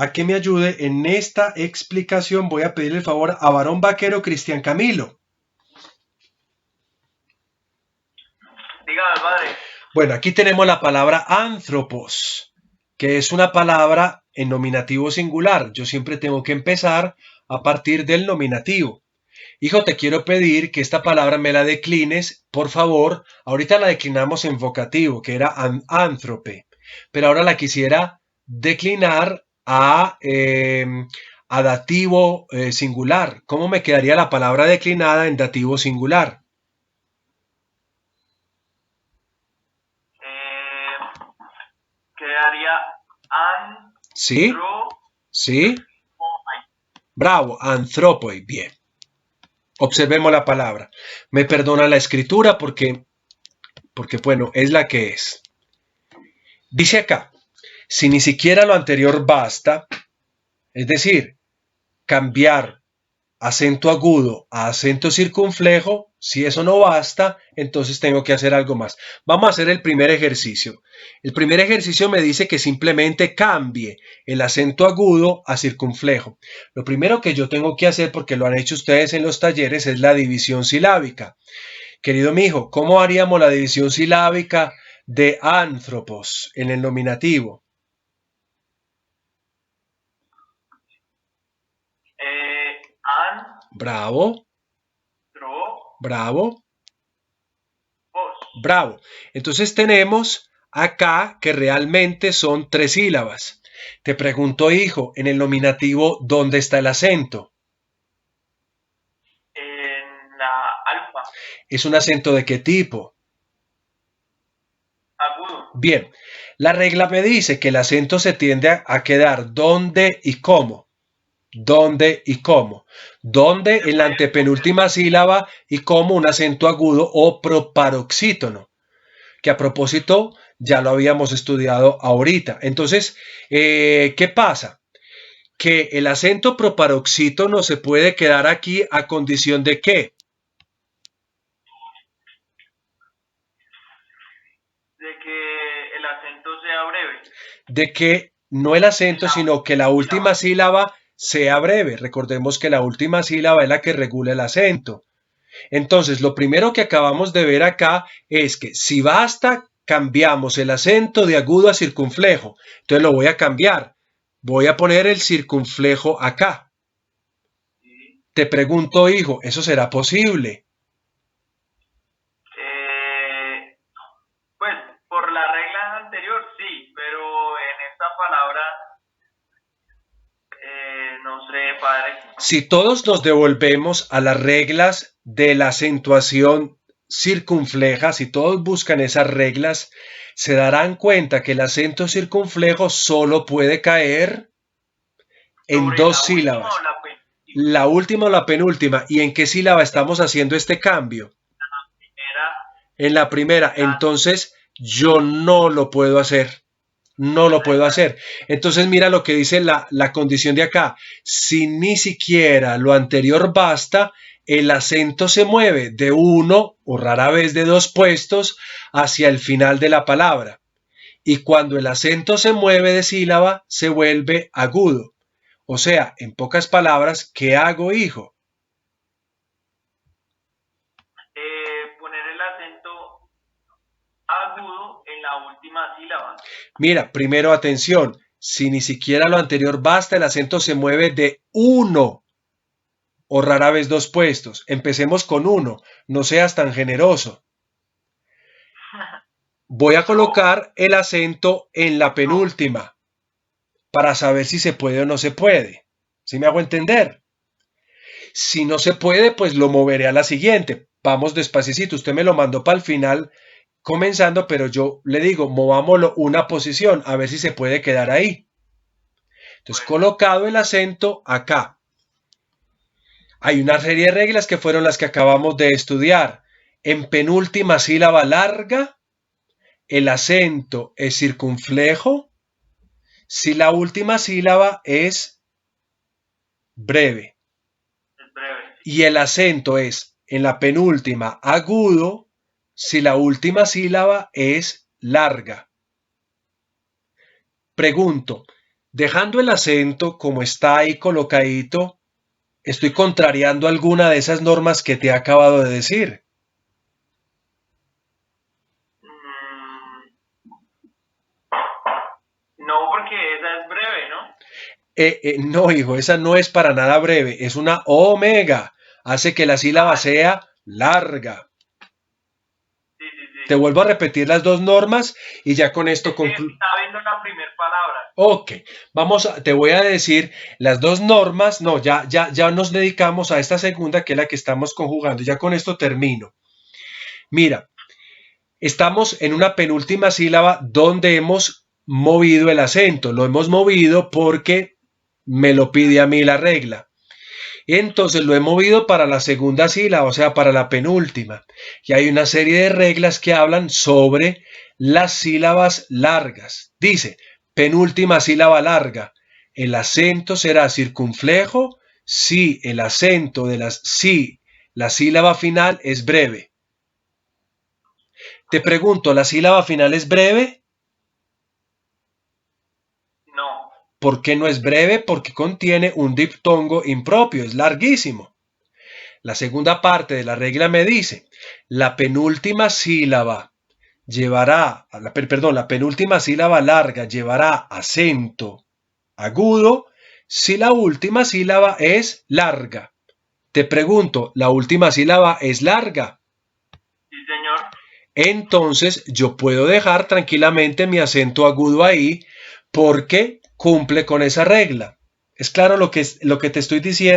[SPEAKER 1] a que me ayude en esta explicación. Voy a pedirle el favor a Varón Vaquero Cristian Camilo.
[SPEAKER 3] Dígame, padre.
[SPEAKER 1] Bueno, aquí tenemos la palabra anthropos, que es una palabra en nominativo singular. Yo siempre tengo que empezar a partir del nominativo. Hijo, te quiero pedir que esta palabra me la declines, por favor. Ahorita la declinamos en vocativo, que era anthrope, pero ahora la quisiera declinar a dativo singular. ¿Cómo me quedaría la palabra declinada en dativo singular?
[SPEAKER 3] Quedaría
[SPEAKER 1] ¿Sí? ¿Sí? Bravo, anthropoi, bien. Observemos la palabra. Me perdona la escritura porque bueno, es la que es. Dice acá, si ni siquiera lo anterior basta, es decir, cambiar acento agudo a acento circunflejo, si eso no basta, entonces tengo que hacer algo más. Vamos a hacer el primer ejercicio. El primer ejercicio me dice que simplemente cambie el acento agudo a circunflejo. Lo primero que yo tengo que hacer, porque lo han hecho ustedes en los talleres, es la división silábica. Querido mijo, ¿cómo haríamos la división silábica de anthropos en el nominativo? Bravo. Bravo. Bravo. Entonces tenemos acá que realmente son 3 sílabas. Te pregunto, hijo, en el nominativo, ¿dónde está el acento?
[SPEAKER 3] En la alfa.
[SPEAKER 1] ¿Es un acento de qué tipo?
[SPEAKER 3] Agudo.
[SPEAKER 1] Bien, la regla me dice que el acento se tiende a quedar ¿dónde y cómo? ¿Dónde y cómo? ¿Dónde en la antepenúltima sílaba y cómo un acento agudo o proparoxítono? Que a propósito ya lo habíamos estudiado ahorita. Entonces, ¿qué pasa? Que el acento proparoxítono se puede quedar aquí a condición de ¿qué?
[SPEAKER 9] acento sea breve.
[SPEAKER 1] De que no el acento, sino que la última sílaba sea breve. Recordemos que la última sílaba es la que regula el acento. Entonces, lo primero que acabamos de ver acá es que si basta, cambiamos el acento de agudo a circunflejo. Entonces lo voy a cambiar. Voy a poner el circunflejo acá. Te pregunto, hijo, ¿eso será posible?
[SPEAKER 9] Pues por la regla anterior sí, pero en esta palabra no sé, padre.
[SPEAKER 1] Si todos nos devolvemos a las reglas de la acentuación circunfleja, si todos buscan esas reglas, se darán cuenta que el acento circunflejo solo puede caer en dos sílabas. La última o la penúltima. ¿Y en qué sílaba estamos haciendo este cambio? En la primera. Entonces, yo no lo puedo hacer. No lo puedo hacer. Entonces mira lo que dice la condición de acá. Si ni siquiera lo anterior basta, el acento se mueve de uno o rara vez de dos puestos hacia el final de la palabra. Y cuando el acento se mueve de sílaba, se vuelve agudo. O sea, en pocas palabras, ¿qué hago, hijo?
[SPEAKER 9] Poner el acento agudo en la última sílaba.
[SPEAKER 1] Mira, primero atención, si ni siquiera lo anterior basta, el acento se mueve de uno o rara vez dos puestos. Empecemos con uno, no seas tan generoso. Voy a colocar el acento en la penúltima para saber si se puede o no se puede. ¿Sí me hago entender? Si no se puede, pues lo moveré a la siguiente. Vamos despacito, usted me lo mandó para el final comenzando, pero yo le digo, movámoslo una posición, a ver si se puede quedar ahí. Entonces, colocado el acento acá. Hay una serie de reglas que fueron las que acabamos de estudiar. En penúltima sílaba larga, el acento es circunflejo si la última sílaba es breve. Y el acento es en la penúltima agudo si la última sílaba es larga. Pregunto, dejando el acento como está ahí colocadito, ¿estoy contrariando alguna de esas normas que te he acabado de decir?
[SPEAKER 9] No, porque esa es breve, ¿no?
[SPEAKER 1] No, hijo, esa no es para nada breve, es una omega. Hace que la sílaba sea larga. Te vuelvo a repetir las dos normas y ya con esto concluyo.
[SPEAKER 9] Está viendo la primera palabra.
[SPEAKER 1] Ok, te voy a decir las dos normas. No, ya nos dedicamos a esta segunda que es la que estamos conjugando. Ya con esto termino. Mira, estamos en una penúltima sílaba donde hemos movido el acento. Lo hemos movido porque me lo pide a mí la regla. Entonces lo he movido para la segunda sílaba, o sea, para la penúltima. Y hay una serie de reglas que hablan sobre las sílabas largas. Dice, penúltima sílaba larga. El acento será circunflejo si la sílaba final es breve. Te pregunto, ¿la sílaba final es breve?
[SPEAKER 9] No.
[SPEAKER 1] ¿Por qué no es breve? Porque contiene un diptongo impropio, es larguísimo. La segunda parte de la regla me dice, la penúltima sílaba larga llevará acento agudo si la última sílaba es larga. Te pregunto, ¿la última sílaba es larga?
[SPEAKER 9] Sí, señor.
[SPEAKER 1] Entonces yo puedo dejar tranquilamente mi acento agudo ahí porque cumple con esa regla. ¿Es claro lo que te estoy diciendo?